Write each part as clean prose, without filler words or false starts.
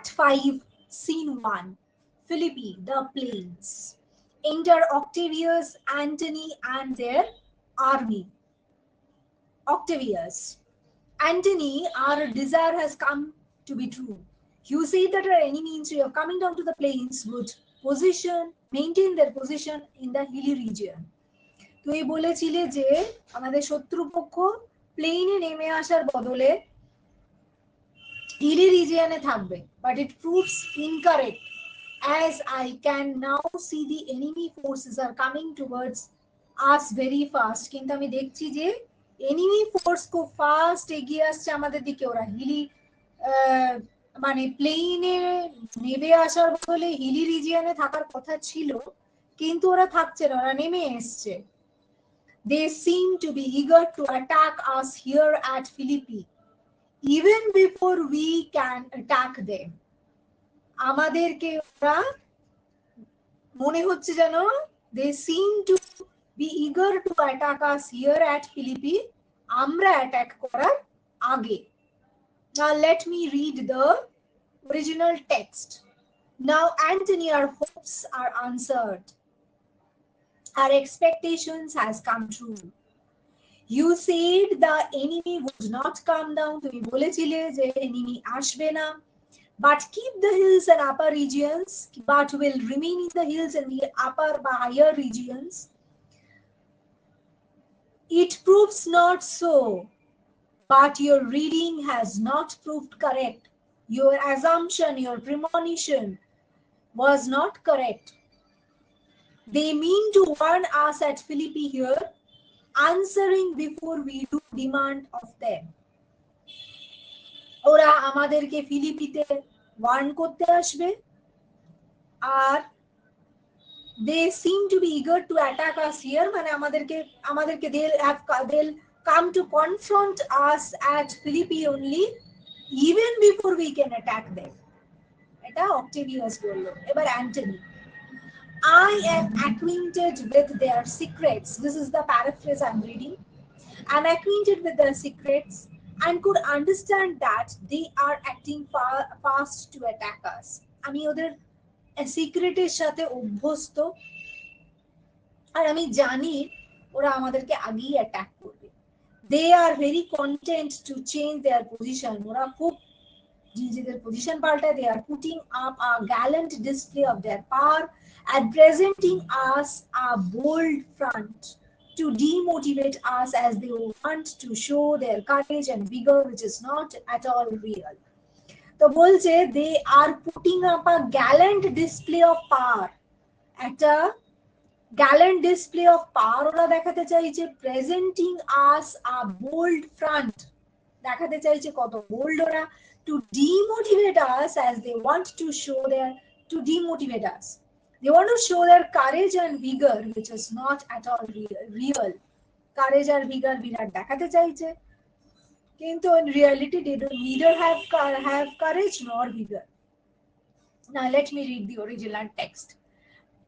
Act 5, Scene 1. Philippi, the plains. Enter Octavius, Antony, and their army. Octavius. Antony, our desire has come to be true. You say that our enemy, instead of coming down to the plains, would maintain their position in the hilly region. তুই বলেছিলে যে আমাদের শত্রুপক্ষ প্লেনে নেমে আসার বদলে hilly regionে থাকবে, but it proves incorrect, as I can now see the enemy forces are coming towards us very fast. কিন্তু আমি দেখছি যে enemy force খুব ফাস্ট এগিয়ে আসছে আমাদের দিকে। ওরা হিলি মানে প্লেনে নেমে আসার বদলে হিলি রিজিয়নে থাকার কথা ছিল, কিন্তু ওরা থাকছে না, ওরা নেমে এসছে। They seem to be eager to attack us here at Philippi, even before we can attack them. আমাদেরকে ওরা মনে হচ্ছে যেন they seem to be eager to attack us here at Philippi, আমরা অ্যাটাক করার আগে। Now let me read the original text. Now Antony, our hopes are answered. Our expectations has come true. You said the enemy would not come down. তুমি বলেছিলে যে enemy আসবে না, but keep the hills and upper regions, but will remain in the hills and the upper বা higher regions. It proves not so, but your reading has not proved correct. Your assumption, your premonition was not correct. They mean to warn us at Philippi here, answering before we do demand of them. ওরা আমাদেরকে ফিলিপিতে Warne করতে আসবে, আর they seem to be eager to attack us here, মানে আমাদেরকে they'll come to confront us at Philippi only, even before we can attack them. এটা অক্টেভিয়াস বলল। এবার Antony, I am acquainted with their secrets. This is the paraphrase I'm reading. I'm acquainted with their secrets and could understand that they are acting fast to attack us. আমি ওদের সিক্রেটের সাথে অভ্যস্ত, আর আমি জানি ওরা আমাদেরকে আগেই অ্যাটাক করবে। They are very content to change their position. ওরা খুব নিজেদের পজিশন পাল্টায়। They are putting up a gallant display of their power and presenting us a bold front to demotivate us, as they want to show their courage and vigor, which is not at all real. তো বলছে they are putting up a gallant display of power. একটা gallant display of power ওরা দেখাতে চাইছে, presenting us a bold front, দেখাতে চাইছে কত bold ওরা, to demotivate us, as they want to show demotivate us. They want to show their courage and vigor, which is not at all real. Courage R vigor বিরাট দেখাতে চাইছে, কিন্তু in reality they don't neither have courage nor vigor. Now let me read the original text.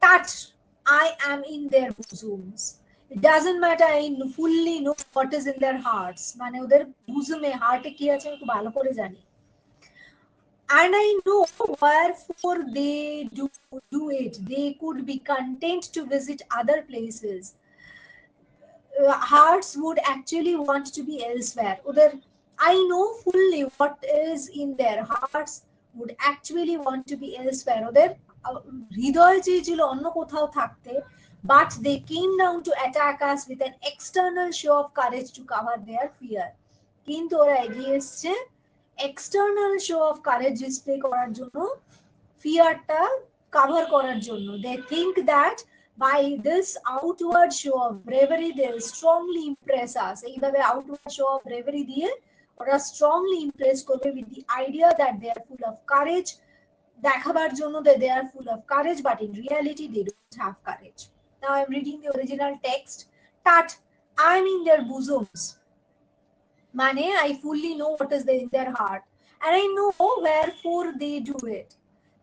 Touch, I am in their bosoms. It doesn't matter, I fully know what is in their hearts. মানে ওদের বুজমে হার্টে কি আছে আমি খুব ভালো করে জানি। And I know wherefore they do it. They could be content to visit other places. Hearts would actually want to be elsewhere. Other, I know fully what is in their hearts would actually want to be elsewhere. Other হৃদয় চেয়েছিল অন্য কোথাও থাকতে, but they came down to attack us with an external show of courage to cover their fear. কিন্তু ওরা এগিয়ে এসছে external show of courage display করার জন্য, ফিয়ারটা কভার করার জন্য। They think that by this outward show of bravery they will strongly impress us. এইভাবে outward show of bravery দিয়ে ওরা strongly impress করবে with the idea that they are full of courage, দেখাবার জন্য that they are full of courage, but in reality they don't have courage. Now I'm reading the original text. That I'm in their bosoms, মানে I fully know what is in their heart, and I know wherefore they do it.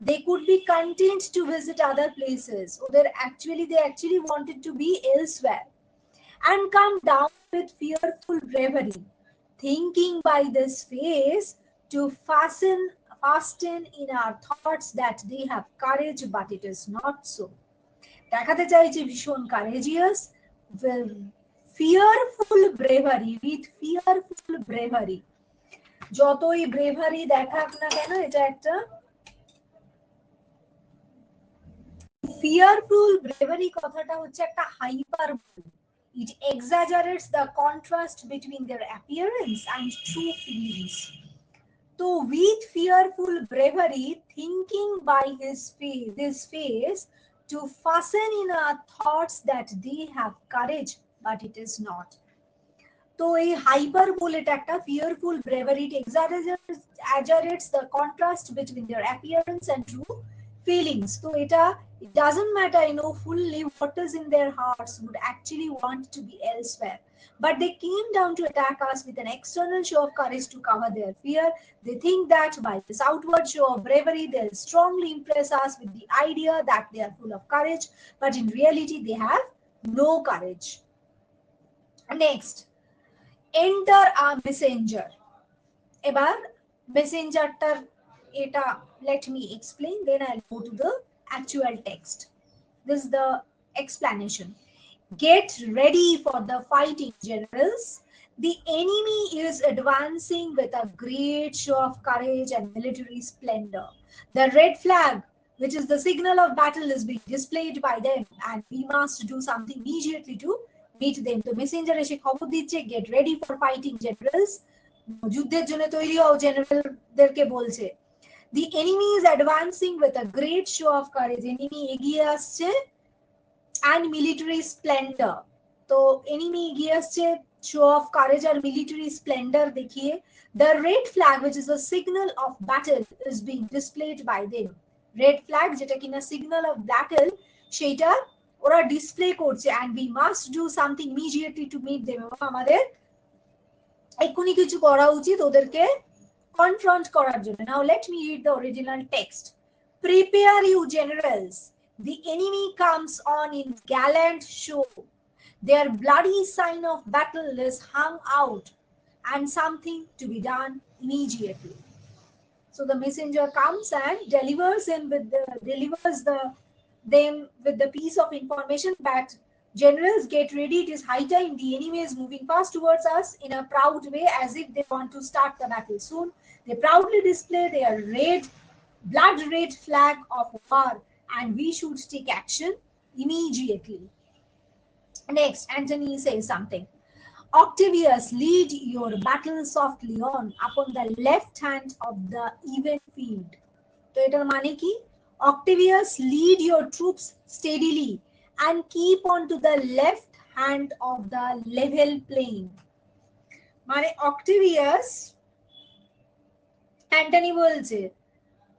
They could be content to visit other places, or they actually wanted to be elsewhere, and come down with fearful bravery, thinking by this phase to fasten in our thoughts that they have courage, but it is not so. দেখাতে চাইছে ভীষণ courageous, with fearful bravery, with fearful bravery. যতই bravery দেখাক না কেন, এটা একটা fearful bravery কথাটা হচ্ছে একটা hyperbole. It exaggerates the contrast between their appearance and true feelings. So with fearful bravery, thinking by his face to fasten in our thoughts that they have courage, but it is not. তো এই hyperbole একটা fearful bravery, it exaggerates the contrast between their appearance and true feelings. So it doesn't matter, fully what is in their hearts would actually want to be elsewhere. But they came down to attack us with an external show of courage to cover their fear. They think that by this outward show of bravery, they'll strongly impress us with the idea that they are full of courage, but in reality, they have no courage. Next, enter a messenger. এবার মেসেঞ্জারটার এটা let me explain, then I'll go to the actual text. This is the explanation. Get ready for the fighting, generals. The enemy is advancing with a great show of courage and military splendor. The red flag, which is the signal of battle, is being displayed by them, and we must do something immediately to meet them. The messenger এসে খবর দিচ্ছে, get ready for fighting, generals. যুদ্ধের জন্য তৈরি হও, জেনারেলদেরকে বলছে। The enemy is advancing with a great show of courage. Enemy এগিয়ে আসছে and military splendor. তো enemy এগিয়ে আসছে show of courage R military splendor দেখিয়ে। The red flag, which is a signal of battle, is being displayed by them. Red flag যেটা কিনা signal of battle, সেটা ওরা ডিসপ্লে করছে, and we must do something immediately to meet them. আমাদের এক্ষুনি কিছু করা উচিত ওদেরকে কনফ্রন্ট করার জন্য। Now let me read the original text. Prepare you, generals. The enemy comes on in gallant show. Their bloody sign of battle is hung out, and something to be done immediately. So the messenger comes and delivers them with the piece of information that generals, get ready, it is high time. The enemy is moving fast towards us in a proud way, as if they want to start the battle soon. They proudly display their blood red flag of war, and we should take action immediately. Next, Antony says something. Octavius, lead your battle softly upon the left hand of the even field. তো এটার মানে কি? Octavius, lead your troops steadily and keep on to the left hand of the level plain. মানে Octavius, Antony বলছে,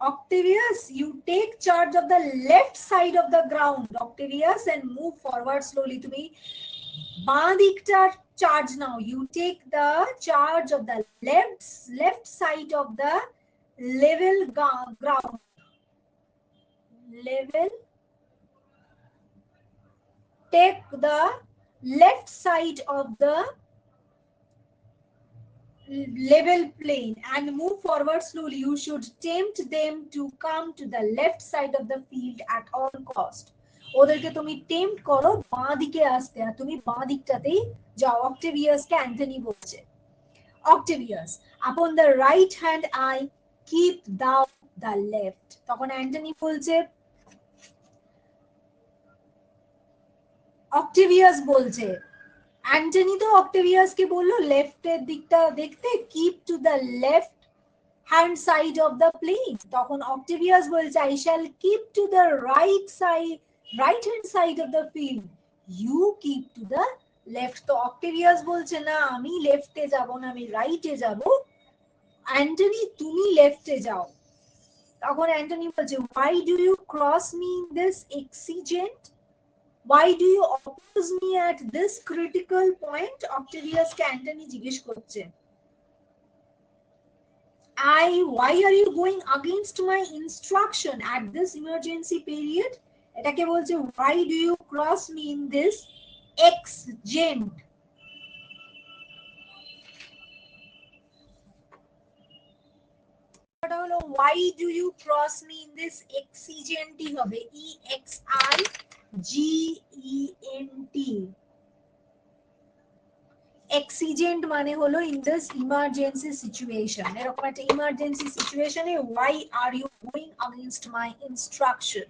Octavius, you take charge of the left side of the ground, Octavius, and move forward slowly. তুমি বাঁ দিকটার charge now. You take the charge of the left side of the level ground. Level. Take the left side of the level plain and move forward slowly. You should tempt them to come to the left side of the field at all cost. ওদেরকে তুমি tempt করো বাঁ দিকে আসতে, আর তুমি বাঁ দিকটাতেই যাও। অক্টেভিয়াসকে Antony বলছে। Octavius, upon the right hand eye, keep thou the left. তখন অ্যান্টনি বলছে, অক্টেভিয়াস বলছে, অ্যান্টনি তো অক্টেভিয়াসকে বললো লেফটের দিকটা দেখতে, keep to the left hand side of the plane. তখন অক্টেভিয়াস বলছে, I shall keep to the right hand side of the field, you keep to the left. তো অক্টেভিয়াস বলছে, না আমি লেফটে যাব না, আমি রাইটে যাব, অ্যান্টনি তুমি লেফটে যাও। তখন অ্যান্টনি বলছে, why do you cross me in this exigent? Why do you oppose me at this critical point? Octavius কে অ্যান্টনি জিজ্ঞেস করছে, why are you going against my instruction at this emergency period? এটাকে বলছে, why do you cross me in this exigent? why do you cross me in this exigent hobe exigent exigent মানে হলো in this emergency situation এরকম একটা emergency situation A why are you going against my instruction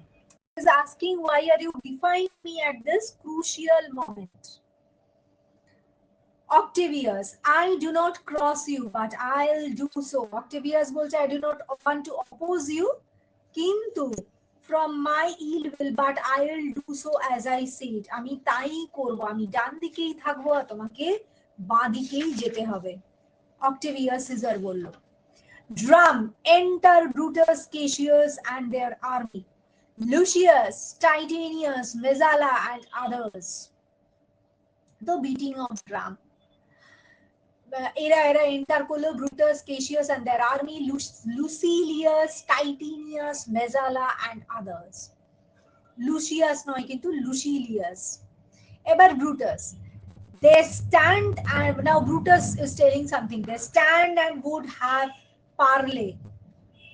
is asking why are you defying me at this crucial moment Octavius I do not cross you but I'll do so Octavius বলছে I do not want to oppose you কিন্তু from my ill will but I'll do so as I said আমি তাই করব আমি ডান দিকেই থাকবো আর তোমাকে বাঁ দিকেই যেতে হবে Octavius Caesar বলল Drum enter Brutus Cassius and their army Lucius Titanius Messala and others the beating of drum era enter করলো Brutus Cassius and their army Lucilius Titanius Messala and others Lucius নয় কিন্তু Lucilius এবার Brutus they stand and now Brutus is telling something they stand and would have parley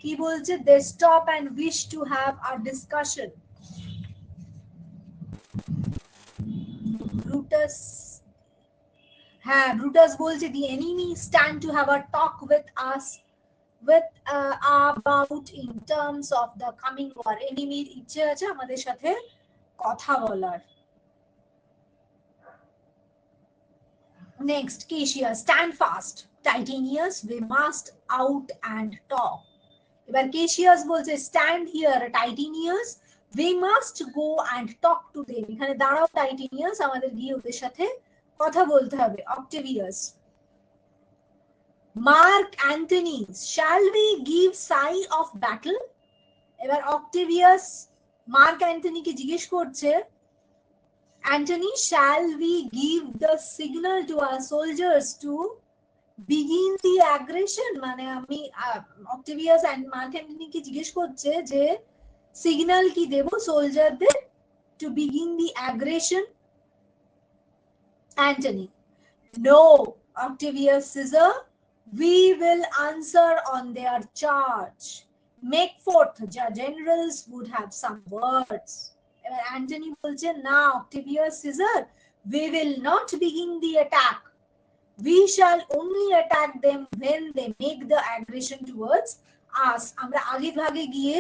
কি বলছে they stop and wish to have a discussion Brutus হ্যাঁ Brutus বলছে the enemy stand to have a talk with us with about in terms of the coming war enemy ইচ্ছে আছে আমাদের সাথে কথা বলার next Cassius stand fast Titanius we must out and talk এবার Cassius বলছে stand here Titanius we must go and talk to them এখানে দাঁড়াও Titanius আমাদের গিয়ে ওদের সাথে কথা বলতে হবে Octavius Mark Antony shall we give sign of battle এবার Octavius Mark Antony কে জিজ্ঞেস করছে Antony shall we give the signal to our soldiers to begin the aggression মানে আমি Octavius and Mark Antony কে জিজ্ঞেস করছে যে সিগন্যাল কি দেব সোলজারদের to begin the aggression Antony no Octavius Caesar we will answer on their charge make forth the generals would have some words এবার Antony বলছে না Octavius Caesar we will not begin the attack we shall only attack them when they make the aggression towards us আমরা আগে ভাগে গিয়ে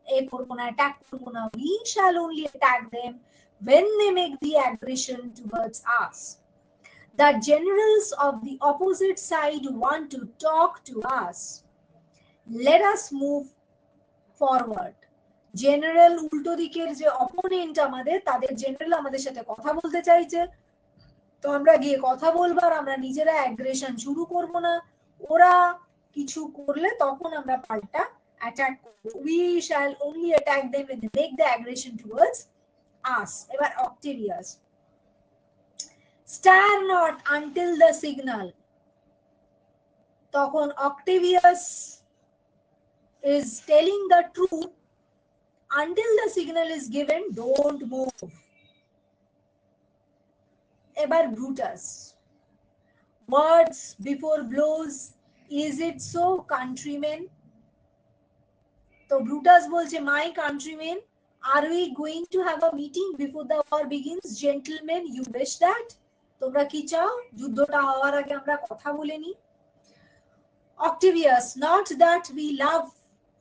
এ করব না attack করব না we shall only attack them when they make the aggression towards us the generals of the opposite side want to talk to us let us move forward general উল্টো দিকের যে অপোনেন্ট আমাদের তাদের জেনারেল আমাদের সাথে কথা বলতে চাইছে তো আমরা গিয়ে কথা বলবো আর আমরা নিজেরা অ্যাগ্রেশন শুরু করব না ওরা কিছু করলে তখন আমরা পাল্টা অ্যাটাক করব we shall only attack them when they make the aggression towards us এবার Octavius stir not until the signal তখন Octavius is telling the truth until the signal is given don't move এবার Brutus words before blows is it so countrymen তো Brutus বলছে my countrymen are we going to have a meeting before the war begins gentlemen you wish that তোমরা কি চাও যুদ্ধটা হওয়ার আগে আমরা কথা বলে নি Octavius not that we love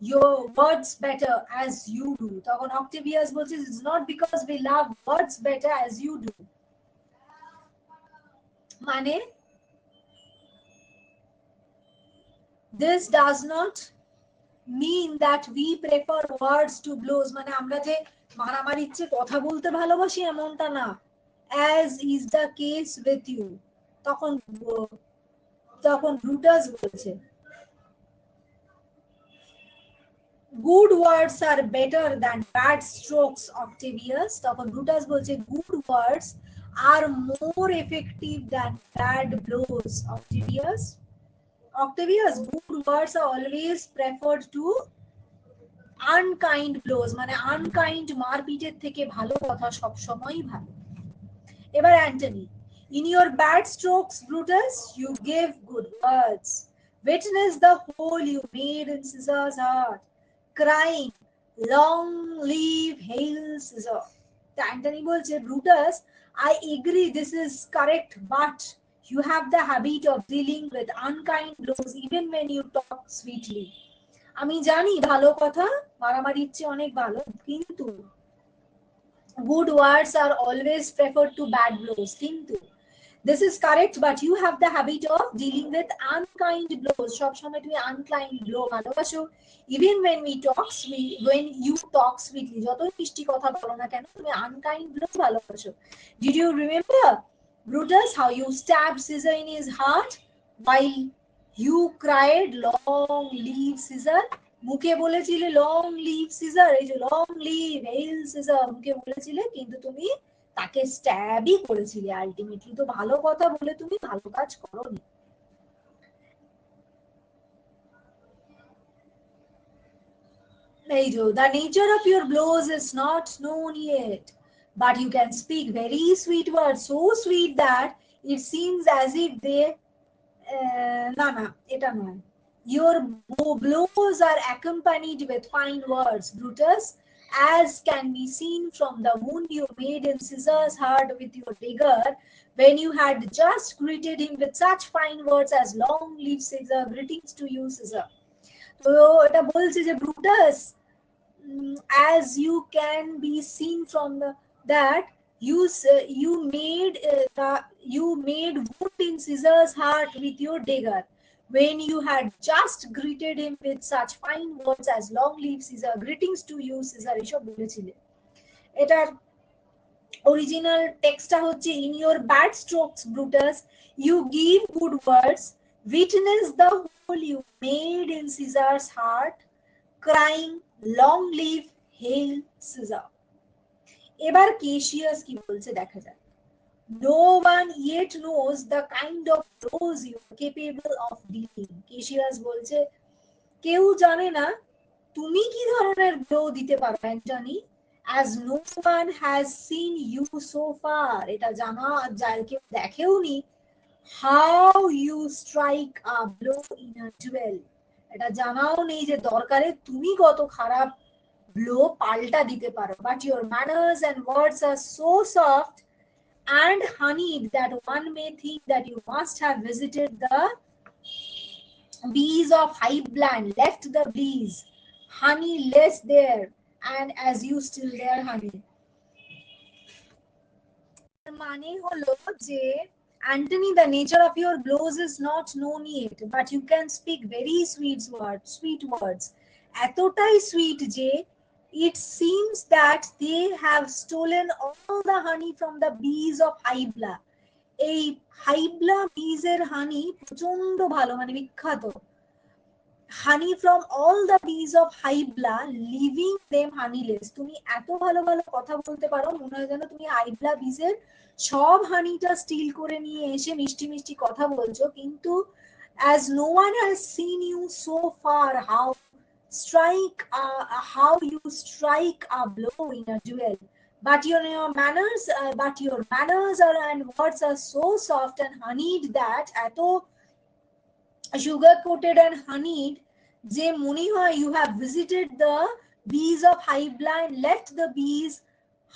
your words better as you do তখন Octavius বলছে it's not because we love words better as you do মানে this does not mean that we prefer words to blows মানে আমরা যে মারামারির চেয়ে কথা বলতে ভালোবাসি এমনটা না as is the case with you তখন Brutus বলছে good words are better than bad strokes Octavius তখন Brutus বলছে good words are more effective than bad blows Octavius good words are always preferred to unkind blows মানে unkind মারপিটের থেকে ভালো কথা সব সময়ই ভালো এবার Antony in your bad strokes Brutus you give good words Witness the hole you made in Caesar's heart, crying, long live Hail Caesar. The Antony বলছে, Brutus, I agree this is correct, but you have the habit of dealing with unkind blows even when you talk sweetly. আমি জানি ভালো কথা মারামারির চেয়ে অনেক ভালো, কিন্তু good words are always preferred to bad blows. কিন্তু this is correct, but you have the habit of dealing with unkind blows. সব সময় তুমি unkind blow ভালোবাসো। Even when you talk sweetly, যতই মিষ্টি কথা বলো না কেন তুমি unkind blow ভালোবাসো। Did you remember, Brutus, how you stabbed Caesar in his heart while you cried, long live Caesar? মুখে বলেছিলে লং লিভ সিজার, এই যে লং লিভ হেল সিজার মুখে বলেছিলে, কিন্তু তুমি তাকে স্ট্যাবই করেছিলে আলটিমেটলি। তো ভালো কথা বলে তুমি ভালো কাজ করোনি। এই যে the nature of your blows is not known yet, but you can speak very sweet words, so sweet that it seems as if they না না এটা নয়। Your blows are accompanied with fine words, Brutus, as can be seen from the wound you made in Caesar's heart with your dagger, when you had just greeted him with such fine words as long live Caesar, greetings to you, Caesar. তো এটা বলছে যে Brutus, as you can be seen from that you made wound in Caesar's heart with your dagger, when you had just greeted him with such fine words as long live Caesar, greetings to you, Caesar, এসব বলেছিলে। এটার original টেক্সটটা হচ্ছে, in your bad strokes, Brutus, you give good words, witness the hole you made in Caesar's heart, crying, long live Hail Caesar. এবার কেশিয়াস কি বলছে দেখা যাক। No one yet knows the kind of blows you are capable of dealing. কেশিয়াস বলছে কেউ জানে না তুমি কি ধরনের ব্লো দিতে পারো Antony, as no one has seen you so far. এটা জানা যায় কেউ দেখেওনি। How you strike a blow in a duel. এটা জানাও নেই যে দরকারে তুমি কত খারাপ ব্লো পাল্টা দিতে পারো। But your manners and words are so soft and honeyed that one may think that you must have visited the bees of Highland, left the bees honey less there, and as you still there honey. মানে হলো যে Antony, the nature of your blows is not known yet, but you can speak very sweet words. এতটাই sweet যে it seems that they have stolen all the honey from the bees of Hybla. এই হাইবলা bees এর honey প্রচন্ড ভালো, মানে বিখ্যাত। honey from all the bees of Hybla, leaving them honeyless. তুমি এত ভালো ভালো কথা বলতে পারো, মনে হয় যেন তুমি হাইবলা bees এর সব হানিটা স্টিল করে নিয়ে এসে মিষ্টি মিষ্টি কথা বলছো, কিন্তু as no one has seen you so far, how you strike a blow in a duel, but your manners are and words are so soft and honeyed that এত sugar coated and honeyed যে মনে হয় you have visited the bees of Hybla and left the bees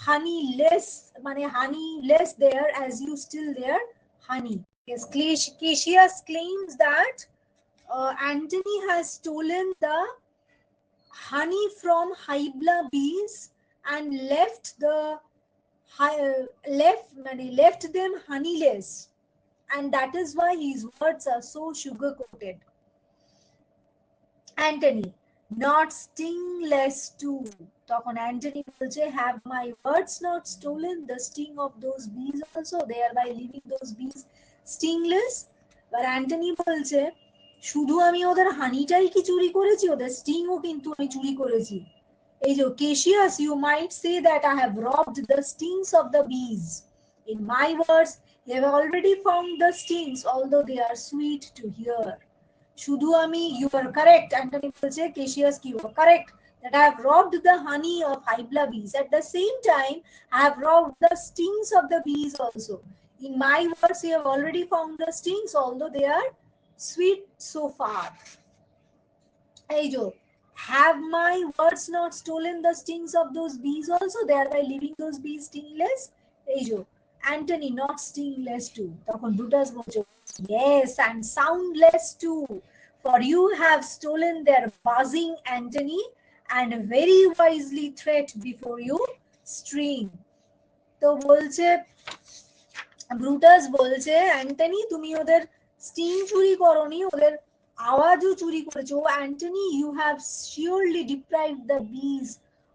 honeyless, মানে honeyless there, as you still there honey. Yes, Cassius claims that Antony has stolen the honey from Hybla bees and left them honeyless, and that is why his words are so sugar coated. Antony, not stingless too. তখন Antony বলছে, have my words not stolen the sting of those bees also, thereby leaving those bees stingless? but Antony বলছে শুধু আমি ওদের হানিটাই কি চুরি করেছি, ওদের স্টিংও কিন্তু আমি চুরি করেছি। এই যে Cassius, you might say that I have robbed the stings of the bees. In my words, you have already found the stings, although they are sweet to hear. শুধু আমি, you are correct, Antony বলছে Cassius, you are correct that I have robbed the honey of Hybla bees. At the same time, I have robbed the stings of the bees also. In my words, you have already found the stings, although they are sweet so far. এই যে, have my words not stolen the stings of those bees also, thereby leaving those bees stingless? এই যে, Antony, not stingless too. তখন Brutus বলছে, yes, and soundless too, for you have stolen their buzzing, Antony, and very wisely threat before you string. তো বলছে, Brutus বলছে, Antony তুমি ওদের sting চুরি করনি, ওদের আওয়াজও চুরি করেছো। Antony, you have surely deprived the bees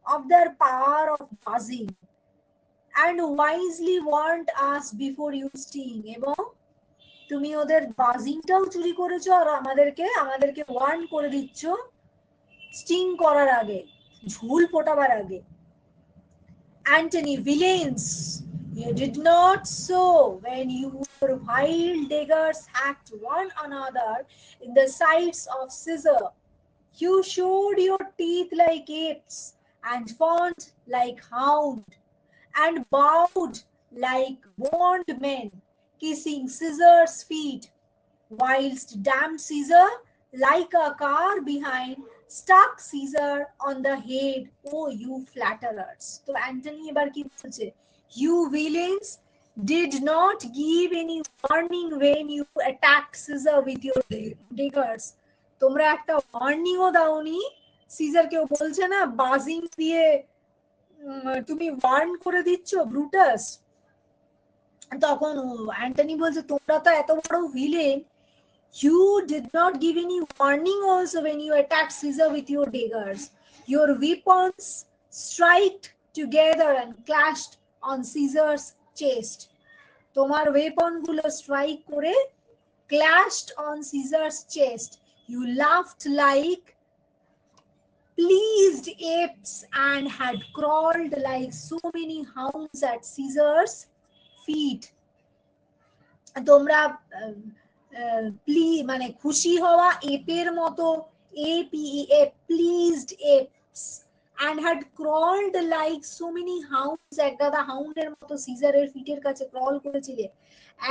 of their power of buzzing and wisely warned us before you sting. এবং তুমি ওদের বাজিংটাও চুরি করেছো আর আমাদেরকে ওয়ার্ন করে দিচ্ছ স্টিং করার আগে, ঝুল ফোটাবার আগে। Antony, villains, you did not so when your vile daggers hacked one another in the sides of Caesar. You showed your teeth like apes, and fawned like hound, and bowed like warned men, kissing Caesar's feet, whilst damned Caesar, like a car behind, struck Caesar on the head. Oh, you flatterers! So Antony এবার কি বলছে? You villains did not give any warning when you attacked Caesar with your daggers. তোমরা একটা ওয়ার্নিংও দাওনি। সিজারকেও বলছে না বাজিং দিয়ে তুমি ওয়ার্ন করে দিচ্ছ ব্রুটাস। তখন অ্যান্টনি বলছে তোমরা তো এত বড় villain, you did not give any warning also when you attacked Caesar with your daggers. Your weapons struck together and clashed on Caesar's chest. তোমার ওয়েপন গুলো স্ট্রাইক করে clashed on Caesar's chest. You laughed like pleased apes and had crawled like so many hounds at Caesar's feet. তোমরা মানে খুশি হওয়া এপের মতো, pleased apes, and had crawled like so many hounds, একগাদা হাউন্ডের মতো সিজারের ফিটের কাছে ক্রল করেছিলে,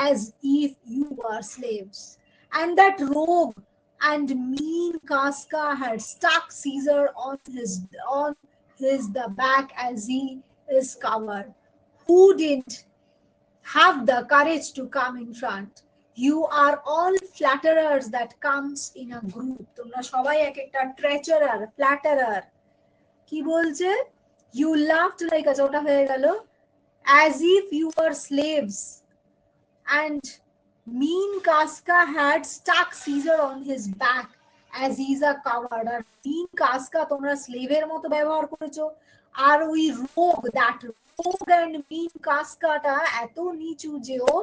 as if you were slaves. And that rogue and mean Casca had stuck Caesar on his the back as he is covered. Who didn't have the courage to come in front? You are all flatterers that comes in a group. তোমরা সবাই এক একটা Treacher, ফ্ল্যাটারার। কি বলছে? You laughed like a ওটা হয়ে গেল, as if you were slaves, and mean Casca had stuck Caesar on his back as he is a coward. R mean Casca তোমরা স্লেভের মতো ব্যবহার করেছো। আর ওই রোগ, দ্যাট rogue and mean কাস্কাটা এত নিচু যে ও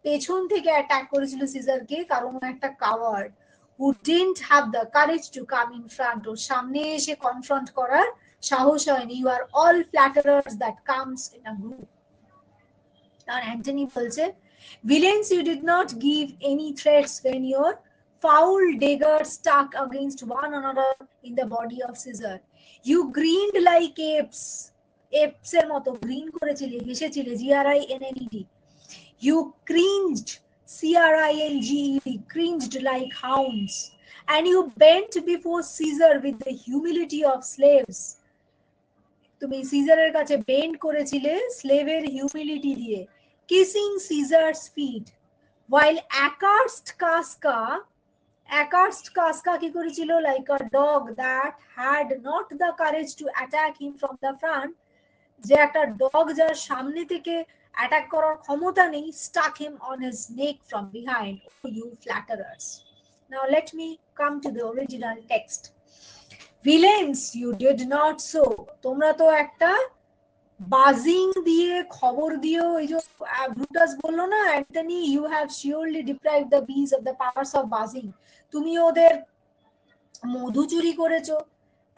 পেছন থেকে অ্যাটাক করেছিল সিজারকে, কারণ ও একটা coward who didn't have the courage to come in front, ওর সামনে এসে কনফ্রন্ট করার সাহস হয়নি। You are all flatterers that comes in a group. আর অ্যান্টনি বলছে, villains, you did not give any threats when your foul daggers stuck against one another in the body of Caesar. You grinned like apes, apes এর মতো green করেছিলে, হেসেছিলে, GRINNED. You cringed, CRINGED, cringed like hounds, and you bent before Caesar with the humility of slaves. তুমি সিজারের কাছে bend করেছিলে স্লেভের humility দিয়ে, kissing Caesar's feet, while accursed Casca কি করেছিল? Like a dog that had not the courage to attack him from the front, যে একটা dog যার সামনে থেকে অ্যাটাক করার ক্ষমতা নেই, stuck him on his neck from behind. O you flatterers! Now let me come to the original text. Villains, you did not so, তোমরা তো একটা বাজিং দিয়ে খবর দিও। এই যে ব্রুটাস বললো না, Antony, you have surely deprive the bees of the powers of buzzing, তুমি ওদের মধু চুরি করেছো।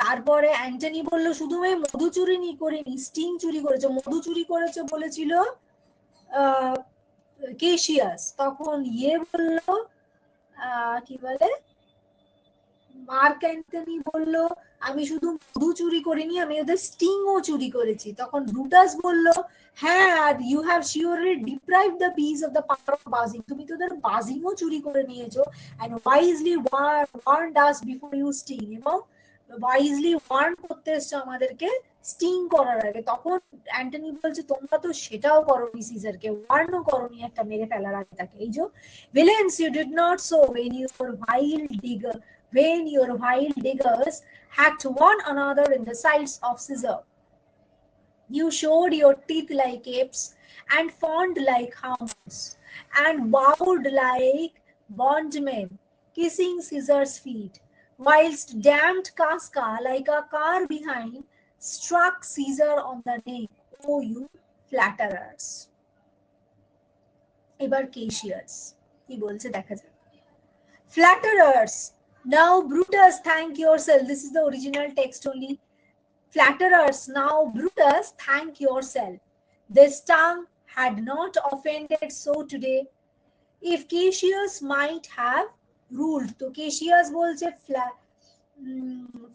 তারপরে অ্যান্টনি বললো শুধু মধু চুরি করিনি, স্টিং চুরি করেছো। মধু চুরি করেছো বলেছিল কেশিয়াস। তখন বললো কি বলে, মার্ক অ্যান্টনি বললো আমি শুধু মধু চুরি করিনি, আমি ওদের স্টিংও চুরি করেছি। তখন ব্রুটাস বলল, হ্যাঁ, আর you have surely deprived the bees of the power of buzzing, তুমি তো ওদের বাজিংও চুরি করে নিয়েছো, and wisely warned us before you sting, এবং ওয়াইজলি ওয়ার্ন করতে এসছো আমাদেরকে স্টিং করার আগে। তখন অ্যান্টনি বলছে, তোমরা তো সেটাও করোনি, সিজারকে ওয়ার্নও করোনি একটা মেরে ফেলার আগে তাকে। এই যে villains, you did not sow when your vile diggers hacked one another in the sides of Caesar. You showed your teeth like apes and fawned like hounds and bowed like bondmen, kissing Caesar's feet, whilst damned Casca, like a car behind, struck Caesar on the neck. Oh, you flatterers! এবার কেশিয়াস কি বলছে দেখা যাক। Flatterers! Now, Brutus, thank yourself. This is the original text only. Flatterers, now, Brutus, thank yourself. This tongue had not offended so today, if Cassius might have ruled. So, Cassius bolche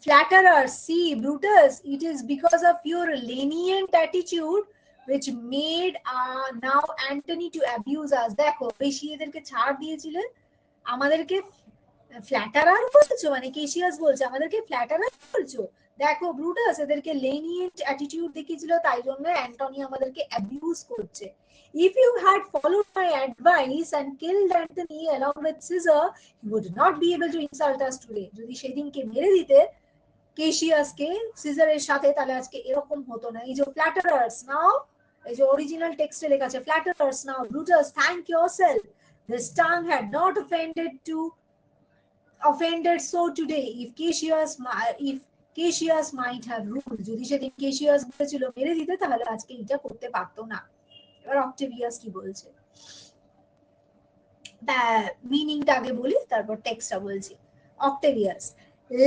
flatterers, see, Brutus, it is because of your lenient attitude which made now Antony to abuse us. দেখো বেশি এদেরকে ছাড় দিয়েছিলেন, আমাদেরকে ফ্ল্যাটারার বলছো, মানে কেশিয়াস বলছে আমাদেরকে ফ্ল্যাটারার বলছো। দেখো ব্রুটাস এদেরকে লেনিয়েন্ট অ্যাটিটিউড দেখিয়েছিল, তাই জন্য অ্যান্টনি আমাদেরকে অ্যাবিউজ করছে। If you had followed my advice and killed Antony along with Caesar, you would not be able to insult us today. যদি সেদিনকে মেরে দিতে কেশিয়াসকে সিজারের সাথে, তাহলে আজকে এরকম হতো না। এই যে ফ্ল্যাটারার্স নাও, এই যে অরিজিনাল টেক্সটে লেখা আছে, flatterers now Brutus thank yourself. This tongue had not offended so today, if Cassius might have ruled. যদি সেদিন কেশিয়াস বলেছিল মেরে দিতে, তাহলে আজকে এটা করতে পারতো না। এবার অক্টেভিয়াস কি বলছে মিনিংটা আগে বলি, তারপর টেক্সটটা বলছি। অক্টেভিয়াস,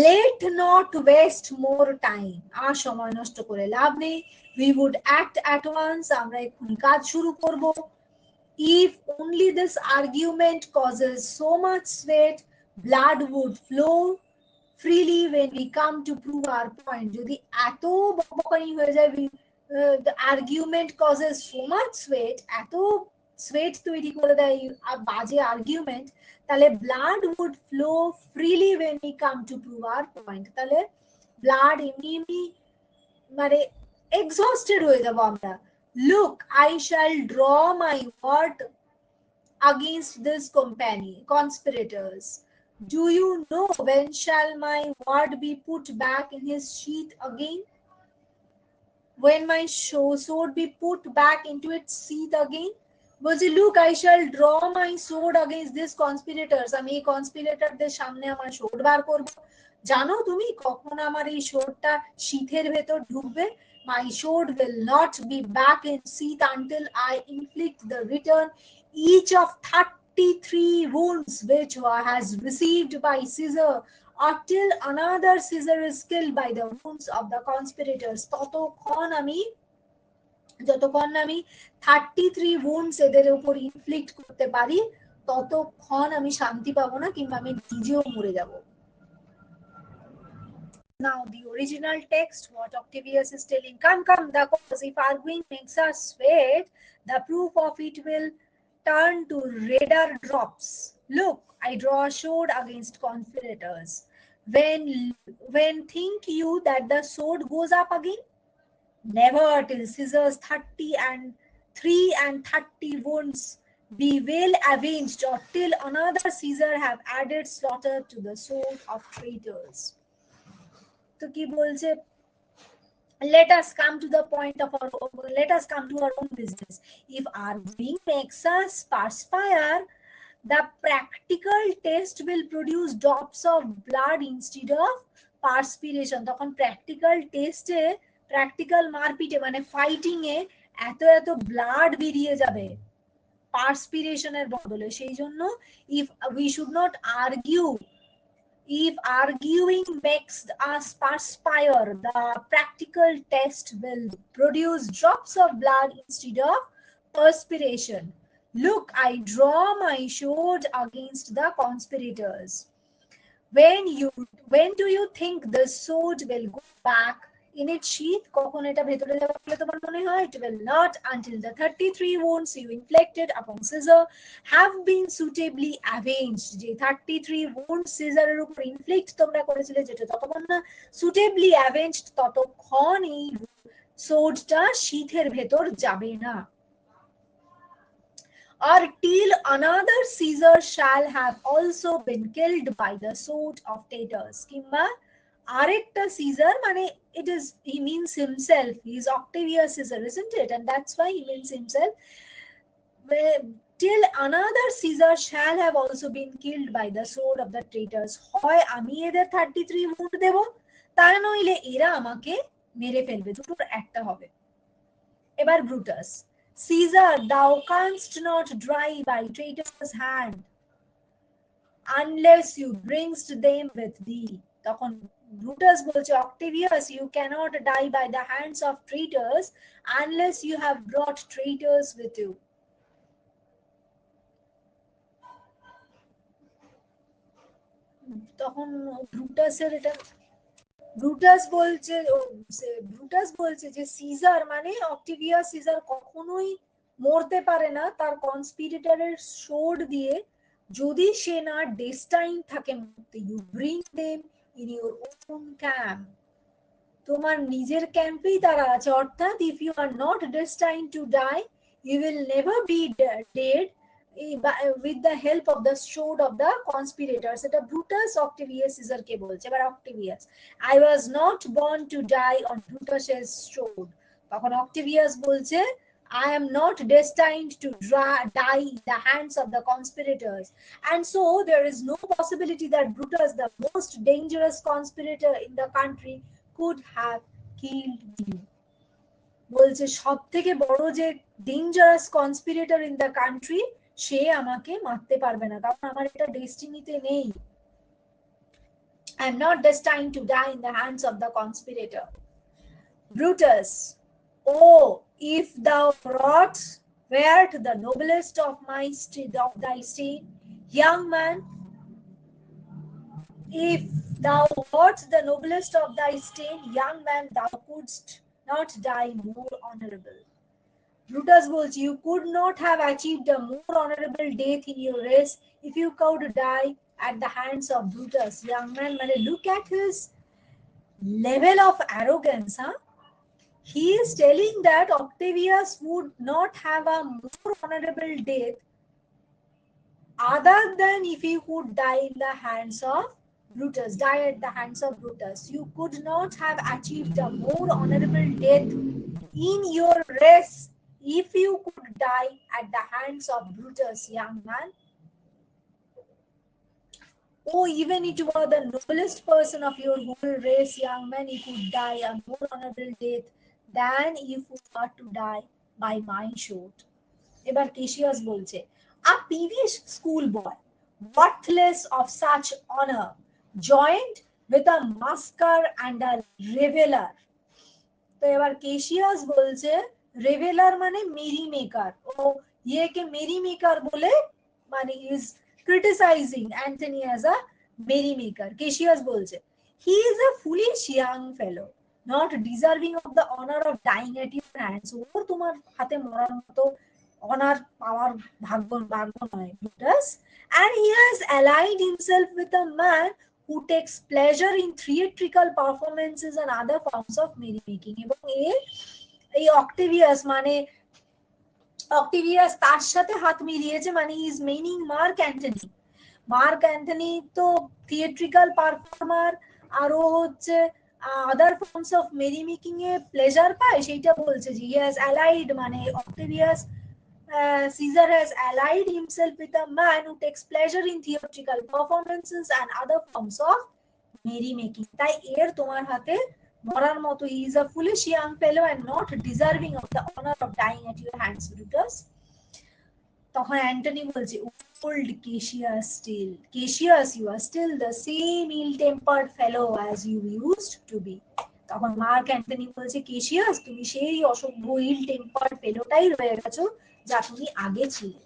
let not waste more time, আর সময় নষ্ট করে লাভ নেই। we would act at once, আমরা এক্ষুনি কাজ শুরু করব। if only this argument causes so much sweat, blood would flow freely when we come to prove our point. যদি এত বকবকানি হয়ে যায়, the argument causes so much sweat, এত sweat তৈরি করে দেয় বাজে আর্গুমেন্ট, তাহলে blood would flow freely when we come to prove our point, তাহলে ব্লাড এমনি এমনি মানে এক্সস্টেড হয়ে যাবো আমরা। look, I shall draw my word against this conspirators. Do you know when shall my word be put back in his sheath again? When my sword be put back into its sheath again? বলছি, look, I shall draw my sword against this conspirators. আমি এই কনস্পিরেটরদের সামনে আমার sword বার করব। জানো তুমি কখন আমার এই সোর্ডটা শীথের ভেতর ঢুকবে? My sword will not be back in sheath until I inflict the return each of 33 wounds which has received by Caesar, or till another Caesar is killed by the wounds of the conspirators. যতক্ষণ আমি 33 wounds এদের উপর inflict করতে পারি, ততক্ষণ আমি শান্তি পাবো না, কিংবা আমি নিজেও মরে যাব। Now the original text, what Octavius is telling, come, the cause, if arguing makes us sweat, the proof of it will turn to redder drops. Look, I draw a sword against conspirators. When think you that the sword goes up again? Never till Caesar's 30 wounds be well avenged, or till another Caesar have added slaughter to the sword of traitors. তো কি বলছে, let us come to our own business. If arguing makes us perspire, the practical test will produce drops of blood instead of perspiration. তখন practical টেস্টে, practical মারপিটে মানে fighting এ এত blood বেরিয়ে যাবে পার্সপিরেশনের বদলে। সেই জন্য if we should not argue, if arguing makes us perspire, the practical test will produce drops of blood instead of perspiration. Look, I draw my sword against the conspirators. when do you think the sword will go back in its sheath? কখন এটা ভেতরে যাবে বলে তোমার মনে হয়? It will not until the 33 wounds you inflicted upon Caesar have been suitably avenged. যে 33 wounds Caesar এর উপর ইনফ্লিক্ট তোমরা করেছিলে, যেটা যতক্ষণ না suitably avenged ততক্ষণ এই সোর্ডটা শীথের ভেতর যাবে না। Or till another Caesar shall have also been killed by the sword of traitors. কিংবা আরেকটা Caesar, মানে it is, he means himself, he is Octavius Caesar, isn't it? And that's why he means himself. Till another Caesar shall have also been killed by the sword of the traitors. হয় আমি এদের 33 wound দেব, তা নইলে এরা আমাকে মেরে ফেলবে, দুটোর একটা হবে। এবার Brutus, Caesar, thou canst not die by traitor's hand unless you bringst them with thee. তখন ব্রুটাস বলছে, Octavius, you cannot die by the hands of traitors unless you have brought traitors with you. তখন ব্রুটাসের এটা Brutus বলছে যে caesar মানে অক্টিভিয়াস caesar কখনোই মরতে পারে না তার কনস্পিরেটরের সোর্ড দিয়ে, যদি সে না ডেস্টাইন থাকে মরতে। You bring them in your own camp, তোমার নিজের ক্যাম্পেই তারা আছে। অর্থাৎ if you are not destine to die, you will never be dead with the help of the sword of the conspirators. এটা ব্রুটাস অক্টেভিয়াস সিজারকে বলছে। এবার অক্টেভিয়াস, I was not born to die on Brutus's sword. তখন Octavius বলছে, I am not destined to die in the hands of the conspirators. And so there is no possibility that Brutus, the most dangerous conspirator in the country, could have killed me. বলছে সব থেকে বড় যে dangerous conspirator in the country, সে আমাকে মারতে পারবে না, কারণ আমার এটা ডেস্টিনিতে নেই। I am not destined to die in the hands of the conspirator. Brutus, oh, if thou wert the noblest of thy state, young man, if thou wert the noblest of thy state, young man, thou couldst not die more honorable. Brutus বলছে, you could not have achieved a more honorable death in your race if you could die at the hands of Brutus. Young man, মানে look at his level of arrogance, huh? He is telling that Octavius would not have a more honorable death other than if he could die in the hands of Brutus, die at the hands of Brutus. You could not have achieved a more honorable death in your race if you could die at the hands of Brutus, young man. Oh, even if you were the noblest person of your whole race, young man, you could die a more honorable death than if you were to die by my sword. এবার কেশিয়াস বলছে, a peevish schoolboy, worthless of such honor, joined with a masker and a reveler. তো এবার কেশিয়াস বলছে, reveller মানে merry maker, ও ইয়েকে merry maker বলে, মানে is criticising Antony as a merry maker. Cassius বলছে, he is a foolish young fellow, not deserving of the honour of dying at your hands. ও তোমার হাতে মরার মতো অনার পাওয়ার ভাগ্য নয়। Brutus, and he has allied himself with a man who takes pleasure in theatrical performances and other forms of merrymaking. এবং এই অক্টেভিয়াস মানে অক্টেভিয়াস তার সাথে হাত মিলিয়েছে, মানে is meaning Mark Antony. Mark Antony তো থিয়েট্রিক্যাল পারফর্মার, আরো হচ্ছে আদার ফর্মস অফ মেরিমেকিং এ প্লেজার পায়, সেইটা বলছে যে হি হ্যাজ অ্যালাইড, মানে অক্টেভিয়াস Caesar has allied himself with a man who takes pleasure in theatrical performances and other forms of merrymaking. তাই এর তোমার হাতে মরার মতো, he is a foolish young fellow and not deserving of the honor of dying at your hands, Brutus. তখন Antony বলছে, old Cassius, you are still the same ill-tempered fellow as you used to be. তখন mark Antony বলছে, কেশিয়াস, তুমি সেই অসভ্য ill tempered ফেলোটাই রয়ে গেছো যা তুমি আগে ছিলে।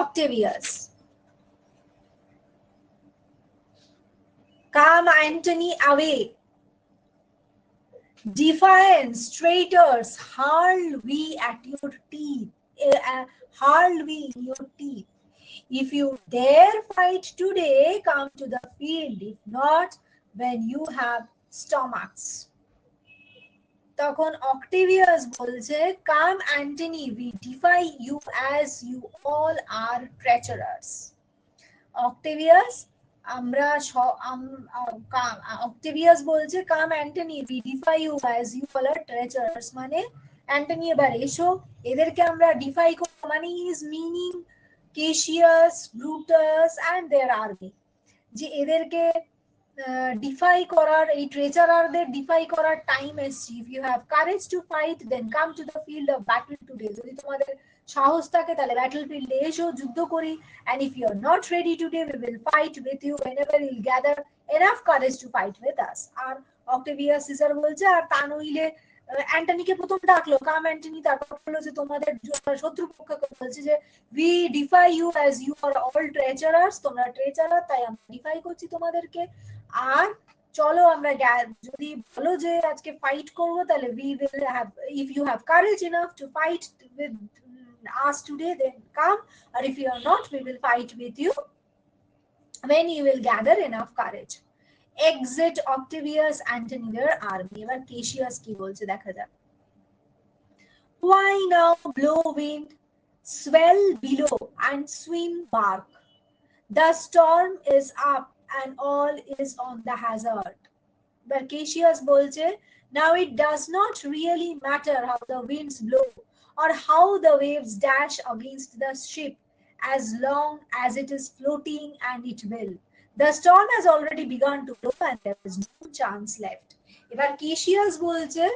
Octavius, Come Antony away. Defiance, traitors, hurl we at your teeth, hurl we in your teeth. If you dare fight today, come to the field. If not, when you have stomachs. তখন Octavius বলছে, come Antony, we defy you as you all are treacherous. Octavius, আমরা Octavius বলছে, come Antony, we defy you as you all are treacherous, মানে Antony এবার এসো, এদেরকে আমরা defy করব, মানে is meaning Cassius, Brutus and their army, যে এদেরকে ডিফাই করার, এই ট্রেচারারদের ডিফাই করার টাইম এসছে। If you have courage to fight then come to the field of battle today, যদি তোমাদের সাহস থাকে তাহলে ব্যাটল ফিল্ডে এসো, যুদ্ধ করি। And if you are not ready today we will fight with you whenever you'll gather enough courage to fight with us. আর অক্টেভিয়াস সিজার বলছে, আর তা নইলে অ্যান্টনিকে প্রথম ডাকলো, কাম অ্যান্টনি, তারপর বললো যে তোমাদের শত্রুপক্ষকে বলছে যে we defy you as you are all treacherous, তোমরা ট্রেচারার, তাই আমরা ডিফাই করছি তোমাদেরকে। আর চলো আমরা যদি বলো যে আজকে ফাইট করবো, তাহলে we will have, if you have courage enough to fight with us today then come, or if you are not we will fight with you when you will gather enough courage. Exit Octavius Antony their army. এবার কেশিয়াস কি বলছে দেখা যাক। Why now blow wind, swell below and swim bark, the storm is up and all is on the hazard. But Cassius bolche, now it does not really matter how the winds blow or how the waves dash against the ship, as long as it is floating, and it will. The storm has already begun to blow and there is no chance left. এবার Cassius bolche,